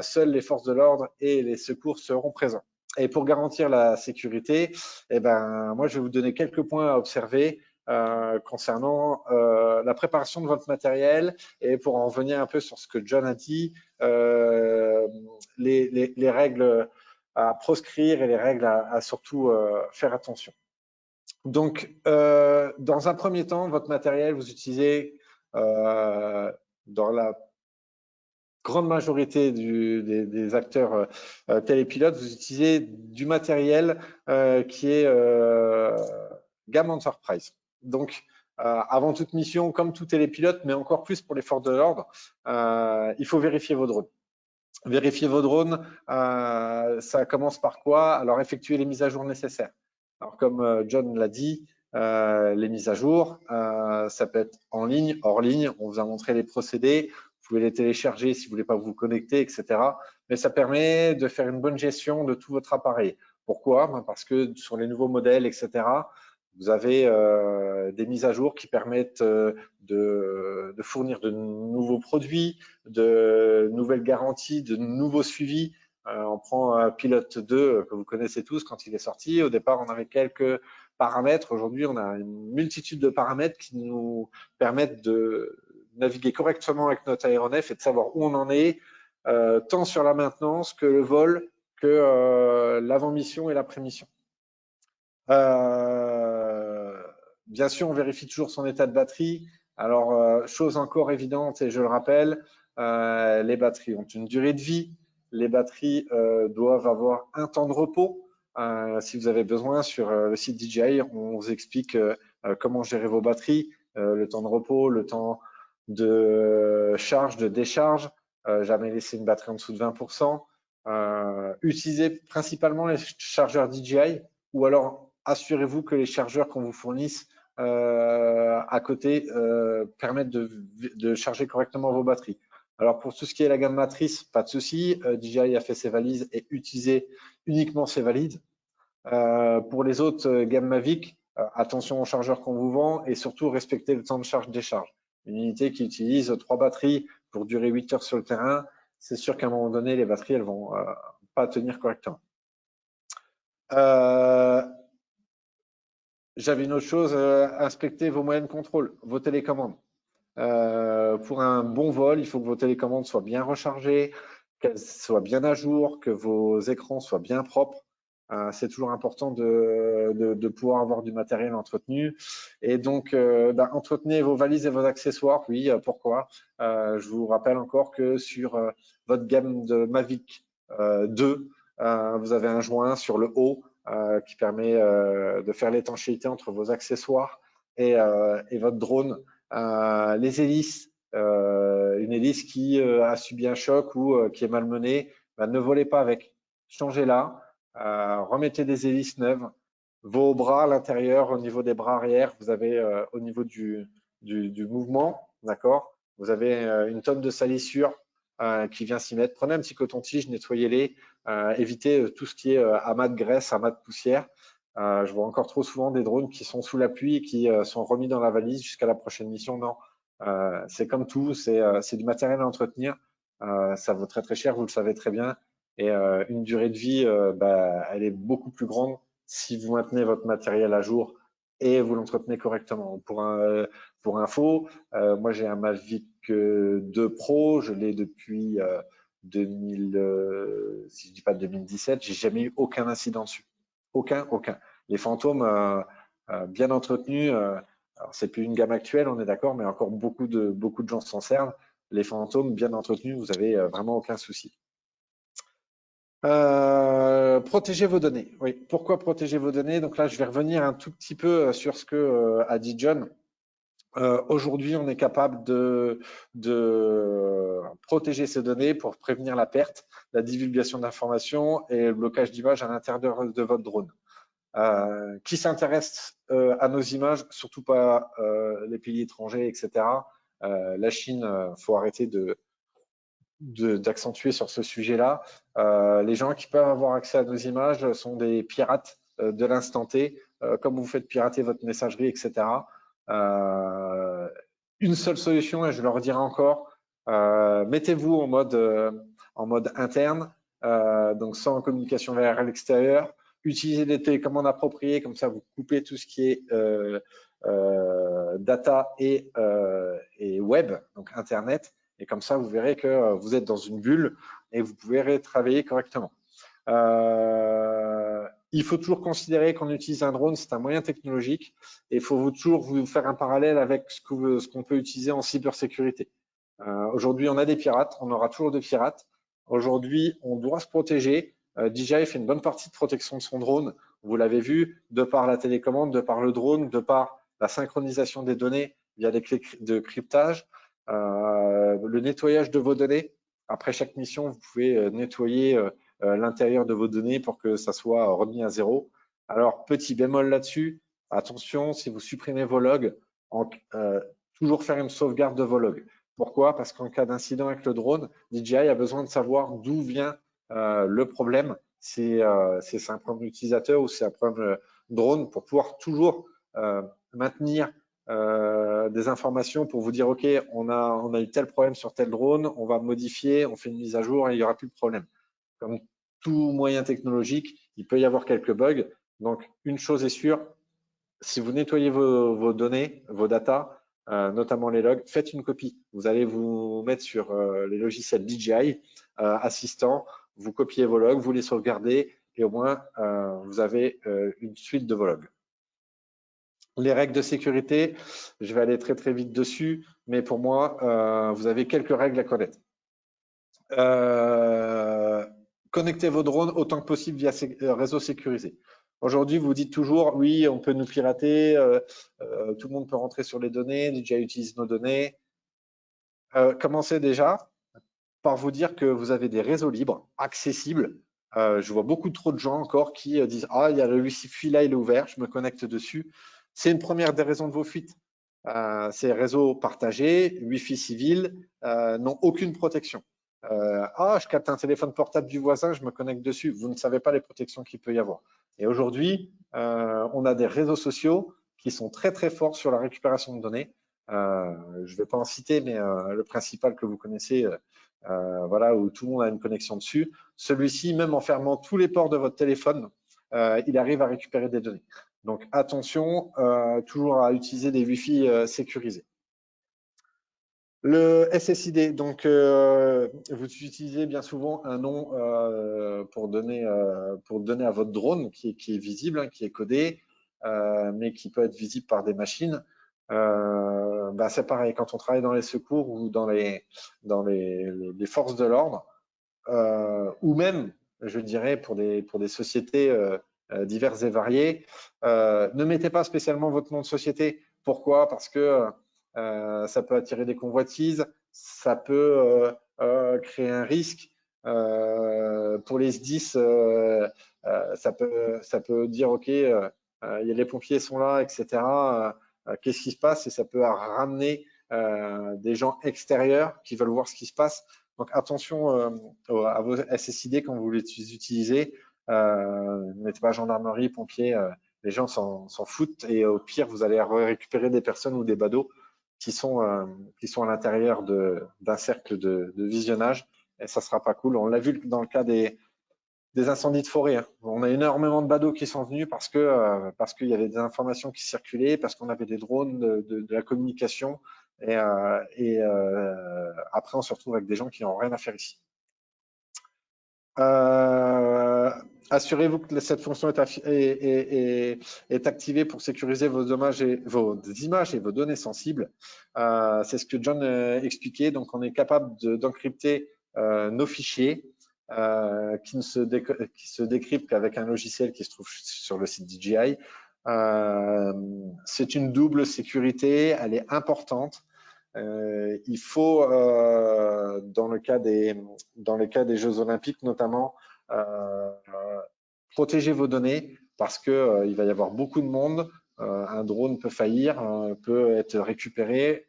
Speaker 1: Seules les forces de l'ordre et les secours seront présents. Et pour garantir la sécurité, eh ben, moi, je vais vous donner quelques points à observer concernant la préparation de votre matériel. Et pour en revenir un peu sur ce que John a dit, les règles à proscrire et les règles à surtout faire attention. Donc, dans un premier temps, votre matériel, vous utilisez dans la grande majorité des acteurs télépilotes, vous utilisez du matériel qui est gamme Enterprise. Donc, avant toute mission, comme tout télépilote, mais encore plus pour les forces de l'ordre, il faut vérifier vos drones. Vérifier vos drones, ça commence par quoi? Alors, effectuer les mises à jour nécessaires. Alors, comme John l'a dit, les mises à jour, ça peut être en ligne, hors ligne. On vous a montré les procédés. Vous pouvez les télécharger si vous voulez pas vous connecter, etc. Mais ça permet de faire une bonne gestion de tout votre appareil. Pourquoi? Parce que sur les nouveaux modèles, etc., vous avez des mises à jour qui permettent de fournir de nouveaux produits, de nouvelles garanties, de nouveaux suivis. On prend Pilote 2 que vous connaissez tous quand il est sorti. Au départ, on avait quelques paramètres. Aujourd'hui, on a une multitude de paramètres qui nous permettent de naviguer correctement avec notre aéronef et de savoir où on en est, tant sur la maintenance que le vol, que l'avant-mission et l'après-mission. Bien sûr, on vérifie toujours son état de batterie. Alors, chose encore évidente, et je le rappelle, les batteries ont une durée de vie. Les batteries doivent avoir un temps de repos. Si vous avez besoin, sur le site DJI, on vous explique comment gérer vos batteries, le temps de repos, le temps de charge, de décharge, jamais laisser une batterie en dessous de 20%. Utilisez principalement les chargeurs DJI ou alors assurez-vous que les chargeurs qu'on vous fournisse à côté permettent de charger correctement vos batteries. Alors pour tout ce qui est la gamme matrice, pas de souci, DJI a fait ses valises et utilisez uniquement ces valises. Pour les autres gammes Mavic, attention aux chargeurs qu'on vous vend et surtout respectez le temps de charge-décharge. Une unité qui utilise 3 batteries pour durer 8 heures sur le terrain, c'est sûr qu'à un moment donné, les batteries, elles vont pas tenir correctement. J'avais une autre chose, inspectez vos moyens de contrôle, vos télécommandes. Pour un bon vol, il faut que vos télécommandes soient bien rechargées, qu'elles soient bien à jour, que vos écrans soient bien propres. C'est toujours important de pouvoir avoir du matériel entretenu. Et donc, entretenez vos valises et vos accessoires. Oui, pourquoi? Je vous rappelle encore que sur votre gamme de Mavic 2, vous avez un joint sur le haut qui permet de faire l'étanchéité entre vos accessoires et votre drone. Les hélices, une hélice qui a subi un choc ou qui est malmenée, ne volez pas avec. Changez-la. Remettez des hélices neuves. Vos bras à l'intérieur, au niveau des bras arrière, vous avez au niveau du mouvement, d'accord? Vous avez une tonne de salissure qui vient s'y mettre. Prenez un petit coton-tige, nettoyez-les, évitez tout ce qui est amas de graisse, amas de poussière. Je vois encore trop souvent des drones qui sont sous la pluie et qui sont remis dans la valise jusqu'à la prochaine mission. Non, c'est comme tout, c'est du matériel à entretenir. Ça vaut très très cher, vous le savez très bien. Et une durée de vie, elle est beaucoup plus grande si vous maintenez votre matériel à jour et vous l'entretenez correctement. Pour info, moi j'ai un Mavic 2 Pro, je l'ai depuis 2000, si je dis pas 2017, j'ai jamais eu aucun incident dessus. Aucun. Les fantômes bien entretenus, alors c'est plus une gamme actuelle, on est d'accord, mais encore beaucoup de gens s'en servent. Les fantômes bien entretenus, vous avez vraiment aucun souci. Protéger vos données. Oui, pourquoi protéger vos données? Donc là, je vais revenir un tout petit peu sur ce que a dit John. Aujourd'hui, on est capable de protéger ces données pour prévenir la perte, la divulgation d'informations et le blocage d'images à l'intérieur de votre drone. Qui s'intéresse à nos images, surtout pas les pays étrangers, etc. La Chine, faut arrêter d'accentuer sur ce sujet-là. Les gens qui peuvent avoir accès à nos images sont des pirates de l'instant T, comme vous faites pirater votre messagerie, etc. Une seule solution, et je le redirai encore, mettez-vous en mode interne, donc sans communication vers l'extérieur. Utilisez des télécommandes appropriées, comme ça vous coupez tout ce qui est data et web, donc Internet. Et comme ça, vous verrez que vous êtes dans une bulle et vous pouvez travailler correctement. Il faut toujours considérer qu'on utilise un drone, c'est un moyen technologique, et il faut toujours vous faire un parallèle avec ce qu'on peut utiliser en cybersécurité. Aujourd'hui, on a des pirates, on aura toujours des pirates. Aujourd'hui, on doit se protéger. DJI fait une bonne partie de protection de son drone. Vous l'avez vu, de par la télécommande, de par le drone, de par la synchronisation des données via des clés de cryptage. Le nettoyage de vos données. Après chaque mission, vous pouvez nettoyer l'intérieur de vos données pour que ça soit remis à zéro. Alors, petit bémol là-dessus, attention, si vous supprimez vos logs, toujours faire une sauvegarde de vos logs. Pourquoi? Parce qu'en cas d'incident avec le drone, DJI a besoin de savoir d'où vient le problème. C'est un problème utilisateur ou c'est un problème drone pour pouvoir toujours maintenir des informations pour vous dire ok, on a eu tel problème sur tel drone, on va modifier, on fait une mise à jour et il n'y aura plus de problème. Comme tout moyen technologique, il peut y avoir quelques bugs. Donc une chose est sûre, si vous nettoyez vos données, vos datas, notamment les logs, faites une copie. Vous allez vous mettre sur les logiciels DJI assistant, vous copiez vos logs, vous les sauvegardez et au moins vous avez une suite de vos logs. Les règles de sécurité, je vais aller très très vite dessus, mais pour moi, vous avez quelques règles à connaître. Connectez vos drones autant que possible via réseaux sécurisés. Aujourd'hui, vous dites toujours, oui, on peut nous pirater, tout le monde peut rentrer sur les données, DJI utilise nos données. Commencez déjà par vous dire que vous avez des réseaux libres, accessibles. Je vois beaucoup trop de gens encore qui disent « Ah, il y a le Wi-Fi là, il est ouvert, je me connecte dessus ». C'est une première des raisons de vos fuites. Ces réseaux partagés, Wi-Fi civil, n'ont aucune protection. Je capte un téléphone portable du voisin, je me connecte dessus. Vous ne savez pas les protections qu'il peut y avoir. Et aujourd'hui, on a des réseaux sociaux qui sont très très forts sur la récupération de données. Je ne vais pas en citer, mais le principal que vous connaissez, voilà, où tout le monde a une connexion dessus. Celui-ci, même en fermant tous les ports de votre téléphone, il arrive à récupérer des données. Donc attention, toujours à utiliser des Wi-Fi sécurisés. Le SSID, donc vous utilisez bien souvent un nom pour donner à votre drone qui est visible, hein, qui est codé, mais qui peut être visible par des machines. Bah, c'est pareil, quand on travaille dans les secours ou dans les forces de l'ordre, ou même, je dirais, pour des sociétés diverses et variées, ne mettez pas spécialement votre nom de société. Pourquoi? Parce que ça peut attirer des convoitises, ça peut créer un risque. Pour les SDIS, ça peut dire, OK, il y a les pompiers sont là, etc. Qu'est-ce qui se passe? Et ça peut ramener des gens extérieurs qui veulent voir ce qui se passe. Donc attention à vos SSID quand vous les utilisez. Ne mettez pas gendarmerie, pompiers, les gens s'en foutent et au pire, vous allez récupérer des personnes ou des badauds qui sont à l'intérieur d'un cercle de visionnage et ça sera pas cool. On l'a vu dans le cas des incendies de forêt, hein. On a énormément de badauds qui sont venus parce qu'il y avait des informations qui circulaient, parce qu'on avait des drones, de la communication après on se retrouve avec des gens qui n'ont rien à faire ici. Assurez-vous que cette fonction est activée pour sécuriser vos images et vos données sensibles. C'est ce que John expliquait. Donc, on est capable d'encrypter nos fichiers qui se décryptent qu'avec un logiciel qui se trouve sur le site DJI. C'est une double sécurité. Elle est importante. Il faut, dans le cas des Jeux Olympiques notamment, protéger vos données parce que il va y avoir beaucoup de monde. Un drone peut faillir, peut être récupéré.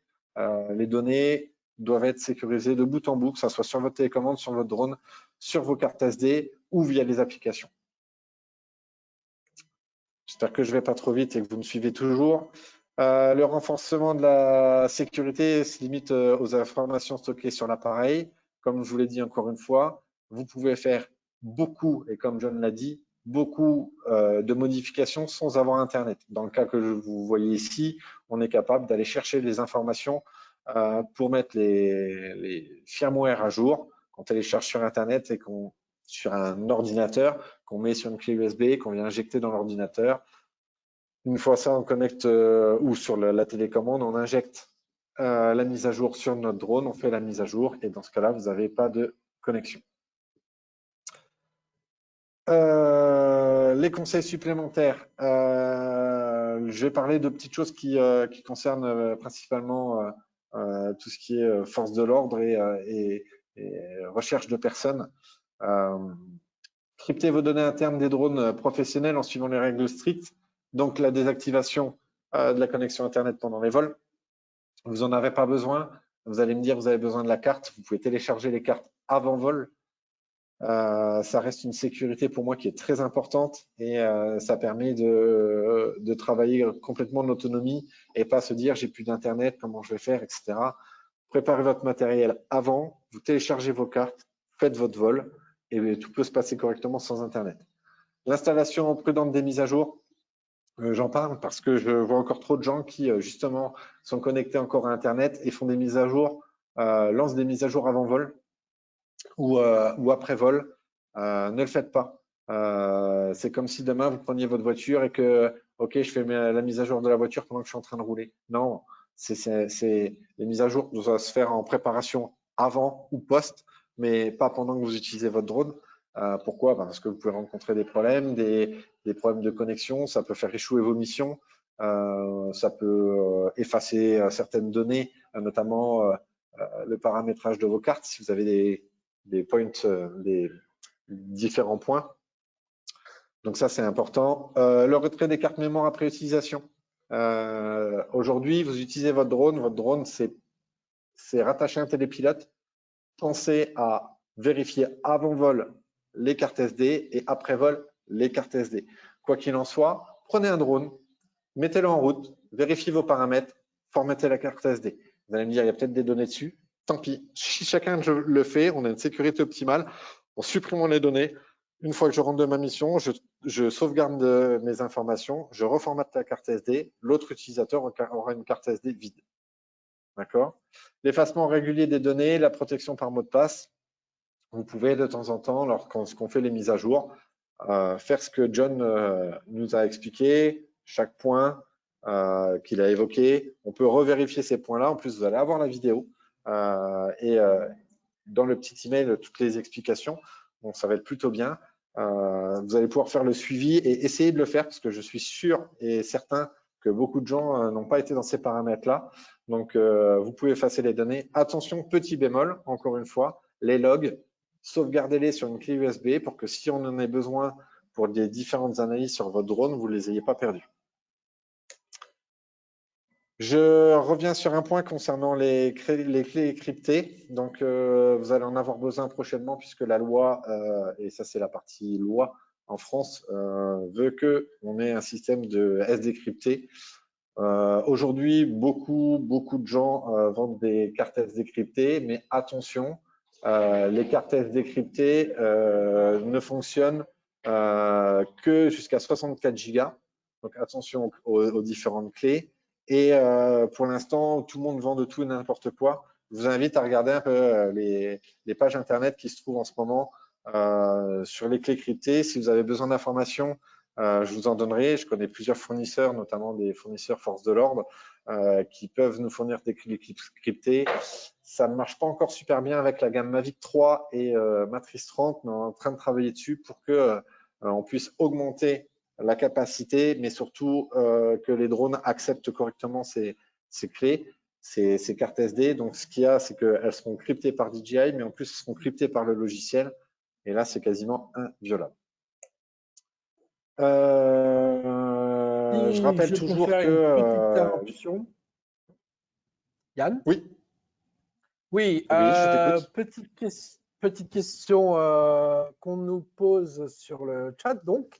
Speaker 1: Les données doivent être sécurisées de bout en bout, que ce soit sur votre télécommande, sur votre drone, sur vos cartes SD ou via les applications. J'espère que je ne vais pas trop vite et que vous me suivez toujours. Le renforcement de la sécurité se limite aux informations stockées sur l'appareil. Comme je vous l'ai dit encore une fois, vous pouvez faire beaucoup, et comme John l'a dit, beaucoup de modifications sans avoir Internet. Dans le cas que vous voyez ici, on est capable d'aller chercher des informations pour mettre les firmware à jour qu'on télécharge sur Internet et sur un ordinateur, qu'on met sur une clé USB, qu'on vient injecter dans l'ordinateur. Une fois ça, on connecte ou sur la télécommande, on injecte la mise à jour sur notre drone, on fait la mise à jour et dans ce cas-là, vous n'avez pas de connexion. Les conseils supplémentaires. Je vais parler de petites choses qui concernent principalement tout ce qui est force de l'ordre et recherche de personnes. Cryptez vos données internes des drones professionnels en suivant les règles strictes. Donc, la désactivation de la connexion Internet pendant les vols. Vous n'en avez pas besoin. Vous allez me dire, vous avez besoin de la carte. Vous pouvez télécharger les cartes avant vol. Ça reste une sécurité pour moi qui est très importante et ça permet de travailler complètement en autonomie et pas se dire, j'ai plus d'Internet, comment je vais faire, etc. Préparez votre matériel avant, vous téléchargez vos cartes, faites votre vol et tout peut se passer correctement sans Internet. L'installation prudente des mises à jour, j'en parle parce que je vois encore trop de gens qui, justement, sont connectés encore à Internet et font des mises à jour, lancent des mises à jour avant vol ou après vol. Ne le faites pas. C'est comme si demain, vous preniez votre voiture et que, OK, je fais la mise à jour de la voiture pendant que je suis en train de rouler. Non, les mises à jour doivent se faire en préparation avant ou post, mais pas pendant que vous utilisez votre drone. Pourquoi? Parce que vous pouvez rencontrer des problèmes, des problèmes de connexion, ça peut faire échouer vos missions, ça peut effacer certaines données, notamment le paramétrage de vos cartes, si vous avez des points, des différents points. Donc ça, c'est important. Le retrait des cartes mémoire après utilisation. Aujourd'hui, vous utilisez votre drone, c'est rattaché à un télépilote. Pensez à vérifier avant vol les cartes SD et après vol les cartes SD. Quoi qu'il en soit, prenez un drone, mettez-le en route, vérifiez vos paramètres, formatez la carte SD. Vous allez me dire, il y a peut-être des données dessus. Tant pis, si chacun le fait, on a une sécurité optimale. En supprimant les données, une fois que je rentre de ma mission, je sauvegarde mes informations, je reformate la carte SD, l'autre utilisateur aura une carte SD vide. D'accord? L'effacement régulier des données, la protection par mot de passe. Vous pouvez de temps en temps, lorsqu'on fait les mises à jour, faire ce que John nous a expliqué, chaque point qu'il a évoqué. On peut revérifier ces points-là. En plus, vous allez avoir la vidéo et dans le petit email toutes les explications. Donc, ça va être plutôt bien. Vous allez pouvoir faire le suivi et essayer de le faire parce que je suis sûr et certain que beaucoup de gens n'ont pas été dans ces paramètres-là. Donc, vous pouvez effacer les données. Attention, petit bémol, encore une fois, les logs, sauvegardez-les sur une clé USB pour que si on en a besoin pour des différentes analyses sur votre drone, vous ne les ayez pas perdus. Je reviens sur un point concernant les clés cryptées. Donc, vous allez en avoir besoin prochainement puisque la loi, et ça c'est la partie loi en France, veut qu'on ait un système de SD crypté. Aujourd'hui, beaucoup de gens vendent des cartes SD cryptées, mais attention, les cartes SD cryptées ne fonctionnent que jusqu'à 64 Go. Donc, attention aux différentes clés. Et pour l'instant, tout le monde vend de tout et n'importe quoi. Je vous invite à regarder un peu les pages internet qui se trouvent en ce moment sur les clés cryptées. Si vous avez besoin d'informations, je vous en donnerai. Je connais plusieurs fournisseurs, notamment des fournisseurs force de l'ordre, qui peuvent nous fournir des clés cryptées. Ça ne marche pas encore super bien avec la gamme Mavic 3 et Matrice 30, mais on est en train de travailler dessus pour que on puisse augmenter la capacité, mais surtout que les drones acceptent correctement ces clés, ces cartes SD. Donc, ce qu'il y a, c'est qu'elles seront cryptées par DJI, mais en plus, elles seront cryptées par le logiciel. Et là, c'est quasiment inviolable. Je rappelle
Speaker 2: Je peux
Speaker 1: toujours
Speaker 2: faire
Speaker 1: que…
Speaker 2: une petite interruption. Yann?
Speaker 1: Oui,
Speaker 2: Oui,
Speaker 1: oui, je t'écoute.
Speaker 2: petite question qu'on nous pose sur le chat. Donc,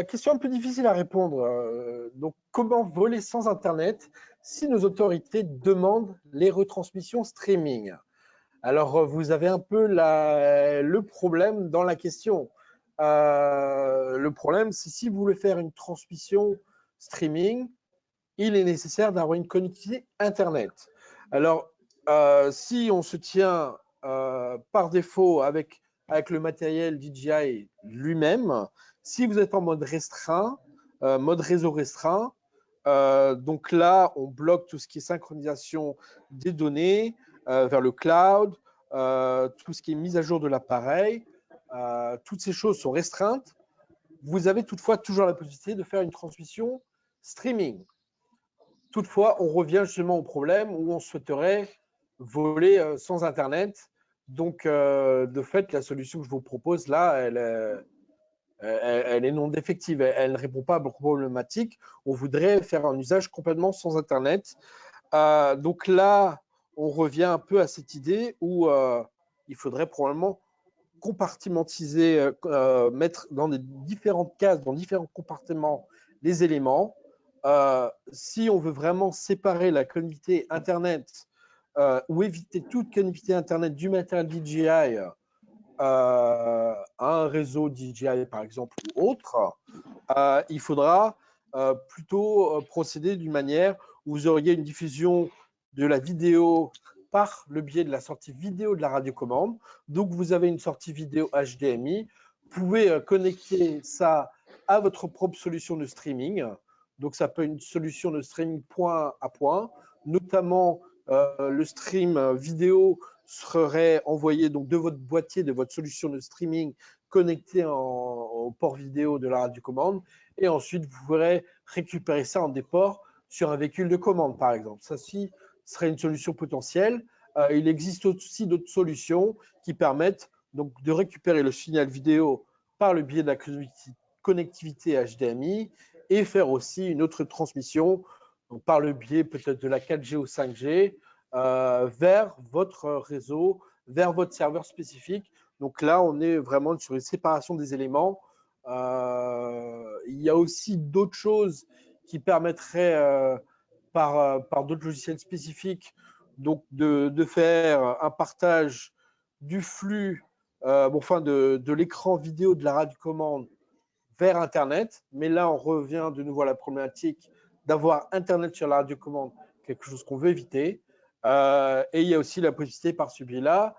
Speaker 2: question un peu difficile à répondre. Donc, comment voler sans Internet si nos autorités demandent les retransmissions streaming? Alors, vous avez un peu le problème dans la question. Le problème, c'est si vous voulez faire une transmission streaming, il est nécessaire d'avoir une connectivité Internet. Alors, si on se tient par défaut avec le matériel DJI lui-même, si vous êtes en mode restreint, mode réseau restreint, donc là, on bloque tout ce qui est synchronisation des données vers le cloud, tout ce qui est mise à jour de l'appareil. Toutes ces choses sont restreintes. Vous avez toutefois toujours la possibilité de faire une transmission streaming. Toutefois, on revient justement au problème où on souhaiterait voler sans Internet. Donc, de fait, la solution que je vous propose là, elle est non défective. Elle ne répond pas à vos problématiques. On voudrait faire un usage complètement sans Internet. Donc là, on revient un peu à cette idée où il faudrait probablement compartimentiser, mettre dans des différentes cases, dans différents compartiments les éléments. Si on veut vraiment séparer la connectivité Internet ou éviter toute connectivité Internet du matériel DJI à un réseau DJI par exemple ou autre, il faudra plutôt procéder d'une manière où vous auriez une diffusion de la vidéo par le biais de la sortie vidéo de la radiocommande. Donc, vous avez une sortie vidéo HDMI. Vous pouvez connecter ça à votre propre solution de streaming. Donc, ça peut être une solution de streaming point à point, notamment le stream vidéo serait envoyé donc de votre boîtier, de votre solution de streaming connecté au port vidéo de la radiocommande et ensuite vous pourrez récupérer ça en déport sur un véhicule de commande par exemple. Ça serait une solution potentielle. Il existe aussi d'autres solutions qui permettent donc de récupérer le signal vidéo par le biais de la connectivité HDMI et faire aussi une autre transmission donc par le biais peut-être de la 4G ou 5G vers votre réseau, vers votre serveur spécifique. Donc là, on est vraiment sur une séparation des éléments. Il y a aussi d'autres choses qui permettraient, par d'autres logiciels spécifiques, donc de faire un partage du flux, enfin de l'écran vidéo de la radiocommande vers Internet. Mais là, on revient de nouveau à la problématique d'avoir Internet sur la radiocommande quelque chose qu'on veut éviter. Et il y a aussi la possibilité par celui-là,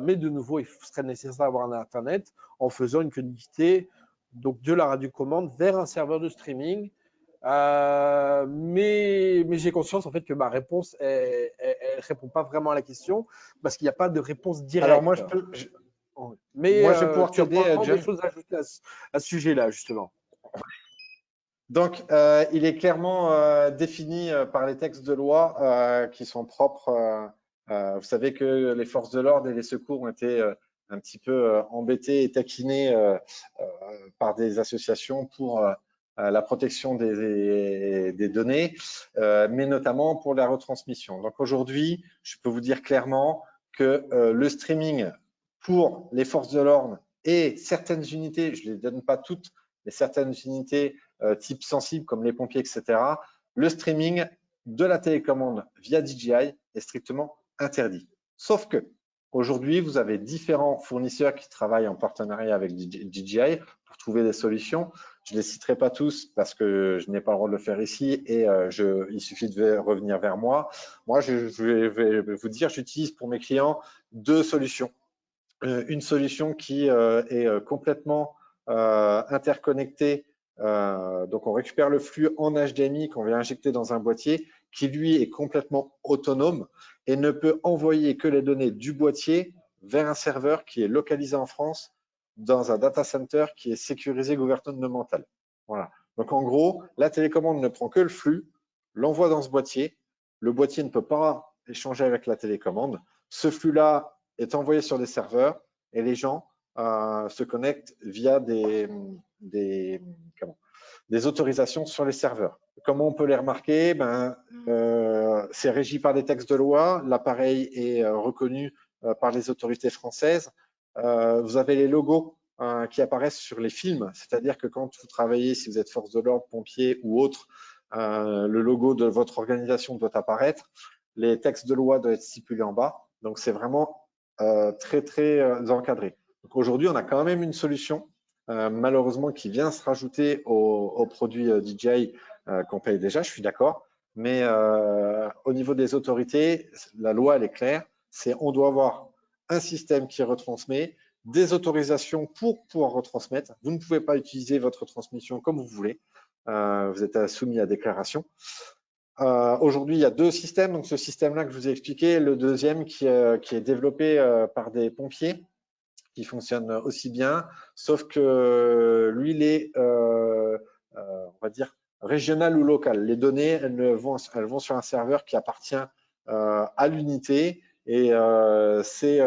Speaker 2: mais de nouveau, il serait nécessaire d'avoir un Internet en faisant une connectivité donc, de la radiocommande vers un serveur de streaming. Mais j'ai conscience en fait que ma réponse elle répond pas vraiment à la question parce qu'il n'y a pas de réponse
Speaker 1: Alors moi,
Speaker 2: directe. Mais
Speaker 1: je vais pouvoir
Speaker 2: tu as
Speaker 1: t'aider,
Speaker 2: probablement des
Speaker 1: John.
Speaker 2: choses à ajouter à ce sujet-là, justement.
Speaker 1: Donc, il est clairement défini par les textes de loi qui sont propres. Vous savez que les forces de l'ordre et les secours ont été un petit peu embêtés et taquinés par des associations pour la protection des données, mais notamment pour la retransmission. Donc aujourd'hui, je peux vous dire clairement que le streaming pour les forces de l'ordre et certaines unités, je ne les donne pas toutes, mais certaines unités type sensible comme les pompiers, etc., le streaming de la télécommande via DJI est strictement interdit. Sauf que aujourd'hui, vous avez différents fournisseurs qui travaillent en partenariat avec DJI pour trouver des solutions. Je ne les citerai pas tous parce que je n'ai pas le droit de le faire ici et il suffit de revenir vers moi. Moi, je vais vous dire, j'utilise pour mes clients deux solutions. Une solution qui est complètement interconnectée. Donc, on récupère le flux en HDMI qu'on vient injecter dans un boîtier qui, lui, est complètement autonome et ne peut envoyer que les données du boîtier vers un serveur qui est localisé en France dans un data center qui est sécurisé gouvernemental. Voilà. Donc, en gros, la télécommande ne prend que le flux, l'envoie dans ce boîtier. Le boîtier ne peut pas échanger avec la télécommande. Ce flux-là est envoyé sur des serveurs et les gens se connectent via des autorisations sur les serveurs. Comment on peut les remarquer? C'est régi par des textes de loi. L'appareil est reconnu par les autorités françaises. Vous avez les logos qui apparaissent sur les films, c'est-à-dire que quand vous travaillez, si vous êtes force de l'ordre, pompier ou autre, le logo de votre organisation doit apparaître. Les textes de loi doivent être stipulés en bas. Donc, c'est vraiment très encadré. Donc, aujourd'hui, on a quand même une solution, malheureusement, qui vient se rajouter aux produits DJI qu'on paye déjà, je suis d'accord. Mais au niveau des autorités, la loi, elle est claire. C'est on doit avoir un système qui retransmet, des autorisations pour pouvoir retransmettre. Vous ne pouvez pas utiliser votre transmission comme vous voulez. Vous êtes soumis à déclaration. Aujourd'hui, il y a deux systèmes. Donc, ce système-là que je vous ai expliqué, le deuxième qui est développé par des pompiers, qui fonctionne aussi bien, sauf que lui, il est, on va dire, régional ou local. Les données, elles vont sur un serveur qui appartient à l'unité et c'est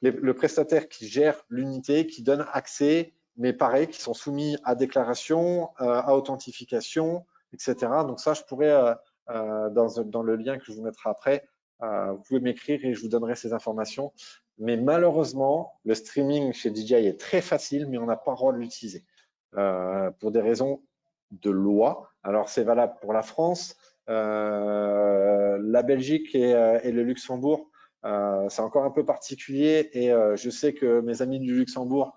Speaker 1: le prestataire qui gère l'unité, qui donne accès, mais pareil, qui sont soumis à déclaration, à authentification, etc. Donc ça, je pourrais, dans le lien que je vous mettrai après, vous pouvez m'écrire et je vous donnerai ces informations. Mais malheureusement, le streaming chez DJI est très facile, mais on n'a pas le droit de l'utiliser pour des raisons de loi. Alors, c'est valable pour la France, la Belgique et le Luxembourg. C'est encore un peu particulier et je sais que mes amis du Luxembourg,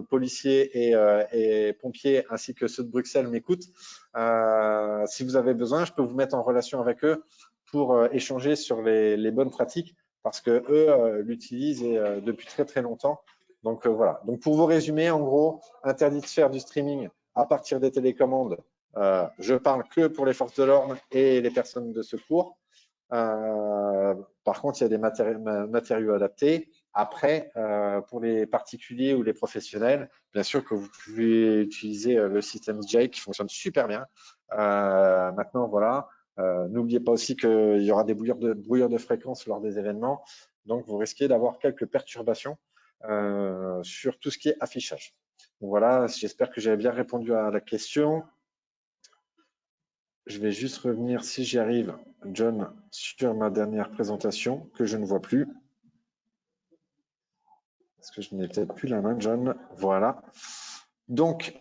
Speaker 1: policiers et pompiers, ainsi que ceux de Bruxelles m'écoutent. Si vous avez besoin, je peux vous mettre en relation avec eux pour échanger sur les bonnes pratiques parce que eux l'utilisent depuis très longtemps. Donc voilà. Donc pour vous résumer, en gros, interdit de faire du streaming à partir des télécommandes. Je parle que pour les forces de l'ordre et les personnes de secours. Par contre, il y a des matériaux adaptés. Après, pour les particuliers ou les professionnels, bien sûr que vous pouvez utiliser le système DJI qui fonctionne super bien. Maintenant, voilà. N'oubliez pas aussi qu'il y aura des brouilleurs de fréquences lors des événements. Donc, vous risquez d'avoir quelques perturbations sur tout ce qui est affichage. Donc, voilà, j'espère que j'avais bien répondu à la question. Je vais juste revenir, si j'y arrive, John, sur ma dernière présentation, que je ne vois plus. Parce que je n'ai peut-être plus la main, John. Voilà. Donc,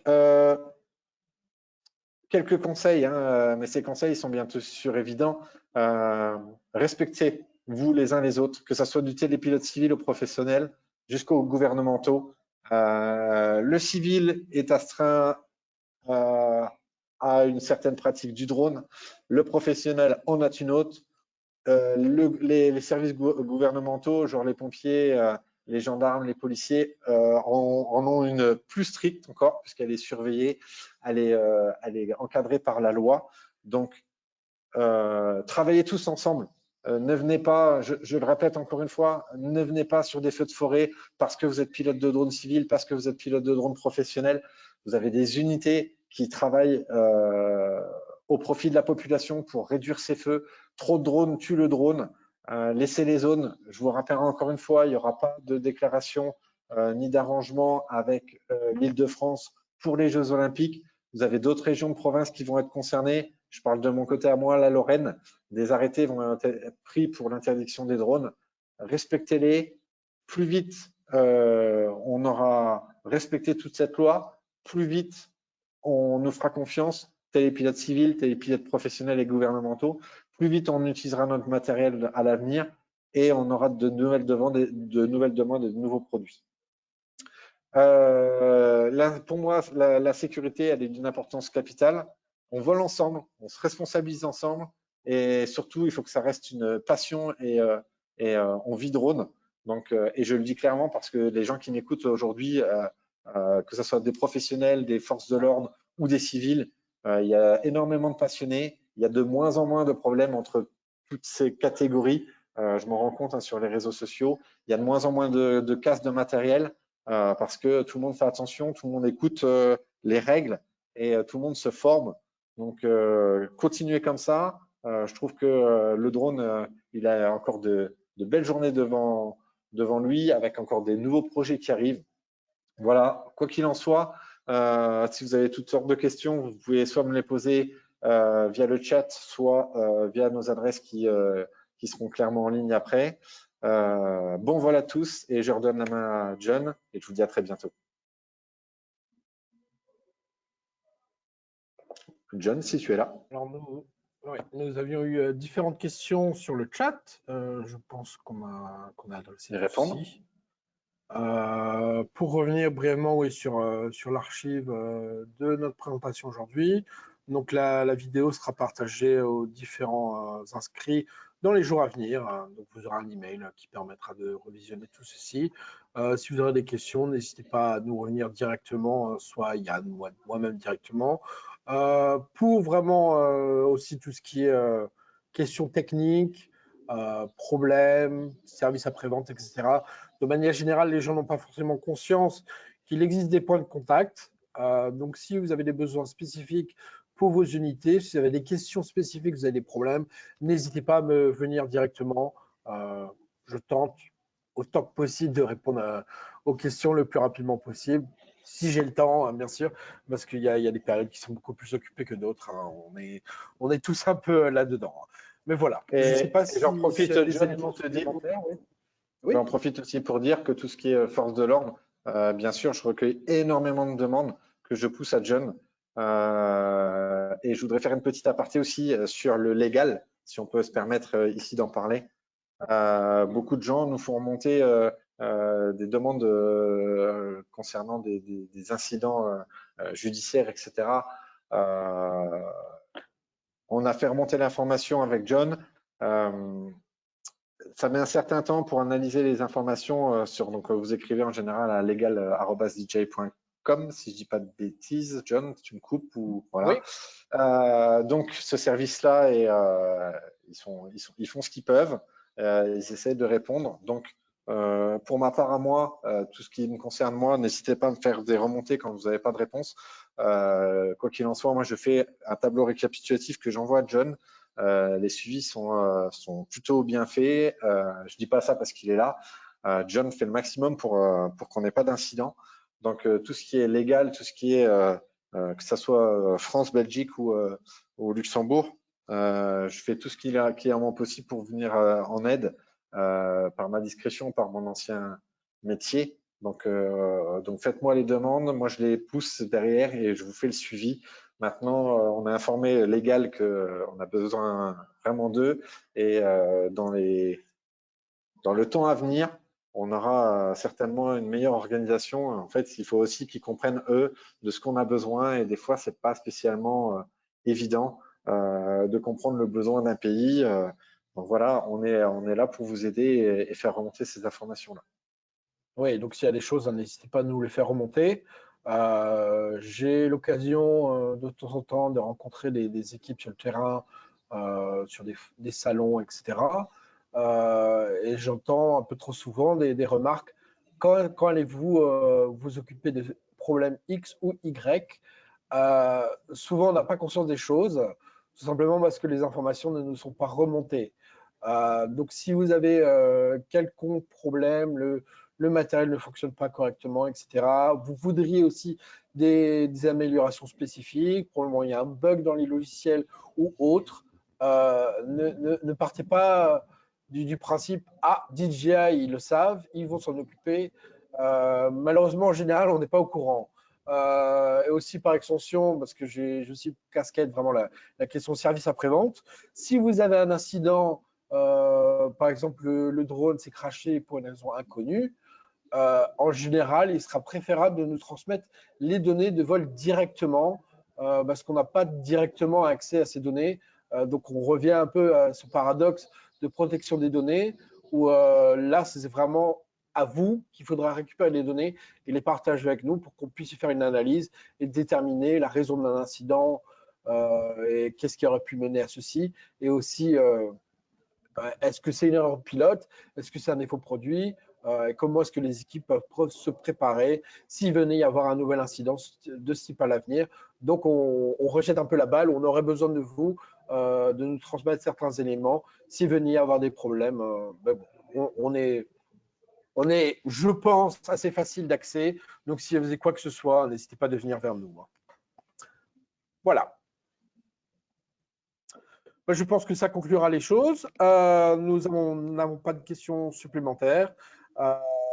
Speaker 1: quelques conseils, hein, mais ces conseils sont bien sûr évidents. Respectez vous les uns les autres, que ce soit du télépilote civil au professionnel jusqu'aux gouvernementaux. Le civil est astreint a une certaine pratique du drone, le professionnel en a une autre. Les services gouvernementaux, genre les pompiers, les gendarmes, les policiers, en ont une plus stricte encore, puisqu'elle est surveillée, elle est encadrée par la loi. Donc, travaillez tous ensemble. Ne venez pas, je le répète encore une fois, ne venez pas sur des feux de forêt parce que vous êtes pilote de drone civil, parce que vous êtes pilote de drone professionnel. Vous avez des unités qui travaillent au profit de la population pour réduire ces feux. Trop de drones tuent le drone. Laissez les zones. Je vous rappelle encore une fois, il n'y aura pas de déclaration ni d'arrangement avec l'Île-de-France pour les Jeux Olympiques. Vous avez d'autres régions de province qui vont être concernées. Je parle de mon côté à moi, la Lorraine. Des arrêtés vont être pris pour l'interdiction des drones. Respectez-les. Plus vite on aura respecté toute cette loi, plus vite on nous fera confiance, télépilotes civils, télépilotes professionnels et gouvernementaux, plus vite on utilisera notre matériel à l'avenir et on aura de nouvelles demandes et de nouveaux produits. Pour moi, la sécurité, elle est d'une importance capitale. On vole ensemble, on se responsabilise ensemble et surtout, il faut que ça reste une passion et on vit drone. Donc, et je le dis clairement parce que les gens qui m'écoutent aujourd'hui, que ce soit des professionnels, des forces de l'ordre ou des civils, il y a énormément de passionnés. Il y a de moins en moins de problèmes entre toutes ces catégories. Je m'en rends compte sur les réseaux sociaux. Il y a de moins en moins de casses de matériel. Parce que tout le monde fait attention, tout le monde écoute les règles et tout le monde se forme. Donc, continuez comme ça. Je trouve que le drone, il a encore de belles journées devant lui, avec encore des nouveaux projets qui arrivent. Voilà, quoi qu'il en soit, si vous avez toutes sortes de questions, vous pouvez soit me les poser via le chat, soit via nos adresses qui seront clairement en ligne après. Bon vol à tous et je redonne la main à John et je vous dis à très bientôt. John, si tu es là.
Speaker 2: Alors, nous avions eu différentes questions sur le chat. Je pense qu'on a adressé
Speaker 1: Et répondre.
Speaker 2: aussi. Pour revenir brièvement sur l'archive de notre présentation aujourd'hui, donc la vidéo sera partagée aux différents inscrits dans les jours à venir. Donc vous aurez un email qui permettra de revisionner tout ceci. Si vous aurez des questions, n'hésitez pas à nous revenir directement, soit Yann ou moi-même directement. Pour vraiment aussi tout ce qui est questions techniques, problèmes, services après-vente, etc. De manière générale, les gens n'ont pas forcément conscience qu'il existe des points de contact. Donc, si vous avez des besoins spécifiques pour vos unités, si vous avez des questions spécifiques, vous avez des problèmes, n'hésitez pas à me venir directement. Je tente autant que possible de répondre aux questions le plus rapidement possible. Si j'ai le temps, bien sûr, parce qu'il y a des périodes qui sont beaucoup plus occupées que d'autres. Hein. On est tous un peu là-dedans. Mais voilà.
Speaker 1: Et,
Speaker 2: je ne sais pas si
Speaker 1: j'en profite,
Speaker 2: des
Speaker 1: John,
Speaker 2: éléments
Speaker 1: pour te dire.
Speaker 2: supplémentaires. Oui.
Speaker 1: J'en profite aussi pour dire que tout ce qui est force de l'ordre, bien sûr, je recueille énormément de demandes que je pousse à John. Et je voudrais faire une petite aparté aussi sur le légal, si on peut se permettre ici d'en parler. Beaucoup de gens nous font remonter des demandes concernant des incidents judiciaires, etc. On a fait remonter l'information avec John. Ça met un certain temps pour analyser les informations donc vous écrivez en général à legal@dj.com si je dis pas de bêtises. John, tu me coupes ou voilà.
Speaker 2: Oui.
Speaker 1: Donc ce service-là ils font ce qu'ils peuvent. Ils essaient de répondre. Donc pour ma part à moi, tout ce qui me concerne moi, n'hésitez pas à me faire des remontées quand vous n'avez pas de réponse. Quoi qu'il en soit, moi je fais un tableau récapitulatif que j'envoie à John. Les suivis sont plutôt bien faits. Je dis pas ça parce qu'il est là. John fait le maximum pour qu'on n'ait pas d'incident. Donc tout ce qui est légal, tout ce qui est que ce soit France, Belgique ou Luxembourg, je fais tout ce qui est en mon possible pour venir en aide par ma discrétion, par mon ancien métier. Donc faites-moi les demandes, moi je les pousse derrière et je vous fais le suivi. Maintenant, on a informé légal qu'on a besoin vraiment d'eux et dans le temps à venir, on aura certainement une meilleure organisation. En fait, il faut aussi qu'ils comprennent, eux, de ce qu'on a besoin. Et des fois, c'est pas spécialement évident de comprendre le besoin d'un pays. Donc voilà, on est là pour vous aider et faire remonter ces informations-là.
Speaker 2: Oui, donc s'il y a des choses, n'hésitez pas à nous les faire remonter. J'ai l'occasion de temps en temps de rencontrer des équipes sur le terrain, sur des salons, etc. Et j'entends un peu trop souvent des remarques. Quand allez-vous vous occuper de problèmes X ou Y? Souvent, on n'a pas conscience des choses, tout simplement parce que les informations ne nous sont pas remontées. Donc, si vous avez quelconque problème, le matériel ne fonctionne pas correctement, etc. Vous voudriez aussi des améliorations spécifiques. Probablement, il y a un bug dans les logiciels ou autre. Ne partez pas du principe, ah, DJI, ils le savent, ils vont s'en occuper. Malheureusement, en général, on n'est pas au courant. Et aussi par extension, parce que j'ai aussi casquette vraiment la question service après-vente. Si vous avez un incident, par exemple, le drone s'est crashé pour une raison inconnue, en général, il sera préférable de nous transmettre les données de vol directement, parce qu'on n'a pas directement accès à ces données. Donc, on revient un peu à ce paradoxe de protection des données, où là, c'est vraiment à vous qu'il faudra récupérer les données et les partager avec nous pour qu'on puisse faire une analyse et déterminer la raison d'un incident et qu'est-ce qui aurait pu mener à ceci. Et aussi, est-ce que c'est une erreur de pilote? Est-ce que c'est un défaut produit? Et comment est-ce que les équipes peuvent se préparer s'il venait y avoir un nouvel incident de ce type à l'avenir? Donc, on rejette un peu la balle. On aurait besoin de vous, de nous transmettre certains éléments. S'il venait y avoir des problèmes, ben bon, on est, je pense, assez facile d'accès. Donc, si vous avez quoi que ce soit, n'hésitez pas à venir vers nous. Voilà. Je pense que ça conclura les choses. Nous n'avons pas de questions supplémentaires.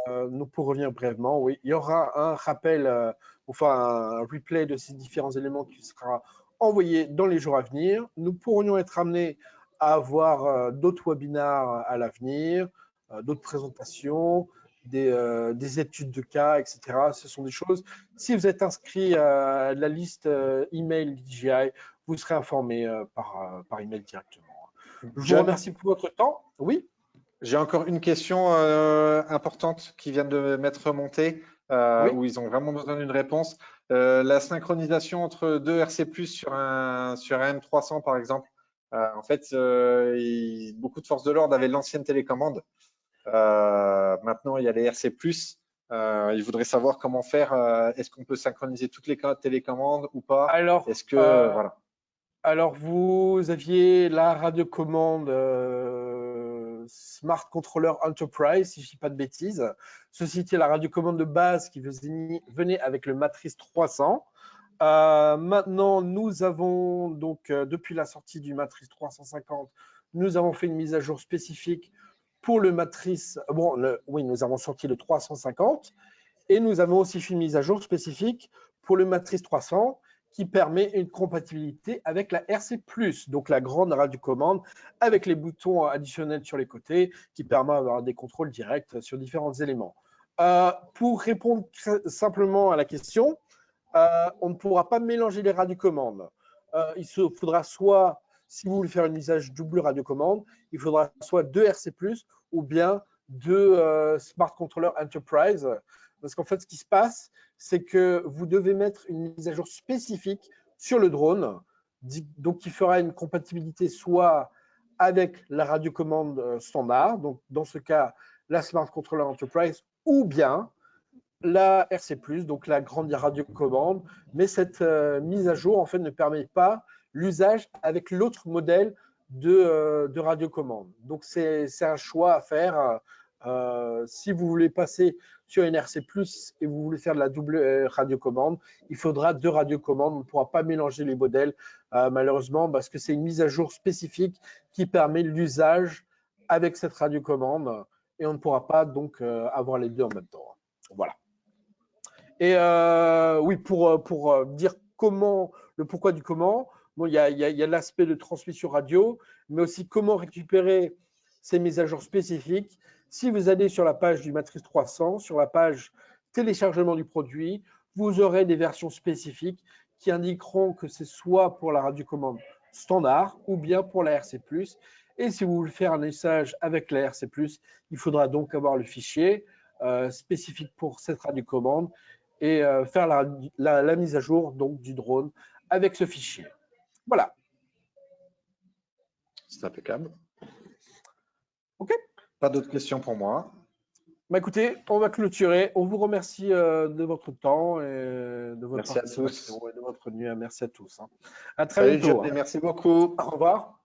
Speaker 2: Nous, pour revenir brièvement, oui, il y aura un rappel, enfin un replay de ces différents éléments qui sera envoyé dans les jours à venir. Nous pourrions être amenés à avoir d'autres webinaires à l'avenir, d'autres présentations, des études de cas, etc. Ce sont des choses. Si vous êtes inscrit à la liste email DJI, vous serez informé par email directement. Je vous
Speaker 1: John,
Speaker 2: remercie pour votre temps. Oui,
Speaker 1: j'ai encore une question importante qui vient de m'être remontée,
Speaker 2: oui.
Speaker 1: où ils ont vraiment besoin d'une réponse. La synchronisation entre deux RC+, sur un M300 par exemple. En fait, beaucoup de forces de l'ordre avaient l'ancienne télécommande. Maintenant, il y a les RC+. Ils voudraient savoir comment faire. Est-ce qu'on peut synchroniser toutes les télécommandes ou pas?
Speaker 2: Alors,
Speaker 1: Est-ce que voilà.
Speaker 2: alors, vous aviez la radiocommande Smart Controller Enterprise, si je ne dis pas de bêtises. Ceci était la radiocommande de base qui venait avec le Matrice 300. Maintenant, nous avons donc, depuis la sortie du Matrice 350, nous avons fait une mise à jour spécifique pour le Matrice. Bon, oui, nous avons sorti le 350 et nous avons aussi fait une mise à jour spécifique pour le Matrice 300 qui permet une compatibilité avec la RC+, donc la grande radiocommande avec les boutons additionnels sur les côtés qui permet d'avoir des contrôles directs sur différents éléments. Pour répondre simplement à la question, on ne pourra pas mélanger les radiocommandes. Il faudra soit, si vous voulez faire un usage double radiocommande, il faudra soit deux RC+, ou bien deux Smart Controller Enterprise. Parce qu'en fait, ce qui se passe, c'est que vous devez mettre une mise à jour spécifique sur le drone, donc qui fera une compatibilité soit avec la radiocommande standard, donc dans ce cas, la Smart Controller Enterprise, ou bien la RC+, donc la grande radiocommande, mais cette mise à jour en fait ne permet pas l'usage avec l'autre modèle de radiocommande. Donc c'est un choix à faire. Si vous voulez passer sur une RC+, et vous voulez faire de la double radiocommande, il faudra deux radiocommandes. On ne pourra pas mélanger les modèles malheureusement parce que c'est une mise à jour spécifique qui permet l'usage avec cette radiocommande et on ne pourra pas donc avoir les deux en même temps. Voilà. Et oui, pour dire comment, le pourquoi du comment, bon, il y a l'aspect de transmission radio, mais aussi comment récupérer ces mises à jour spécifiques. Si vous allez sur la page du Matrice 300, sur la page téléchargement du produit, vous aurez des versions spécifiques qui indiqueront que c'est soit pour la radiocommande standard ou bien pour la RC+. Et si vous voulez faire un usage avec la RC+, il faudra donc avoir le fichier spécifique pour cette radiocommande et faire la mise à jour donc, du drone avec ce fichier. Voilà.
Speaker 1: C'est impeccable.
Speaker 2: OK.
Speaker 1: Pas d'autres questions pour moi.
Speaker 2: Bah écoutez, on va clôturer. On vous remercie de votre temps et de votre
Speaker 1: Merci à tous.
Speaker 2: participation et de votre nuit. Merci à tous. Hein. À très
Speaker 1: Salut
Speaker 2: bientôt.
Speaker 1: Johnny, merci beaucoup.
Speaker 2: Au revoir.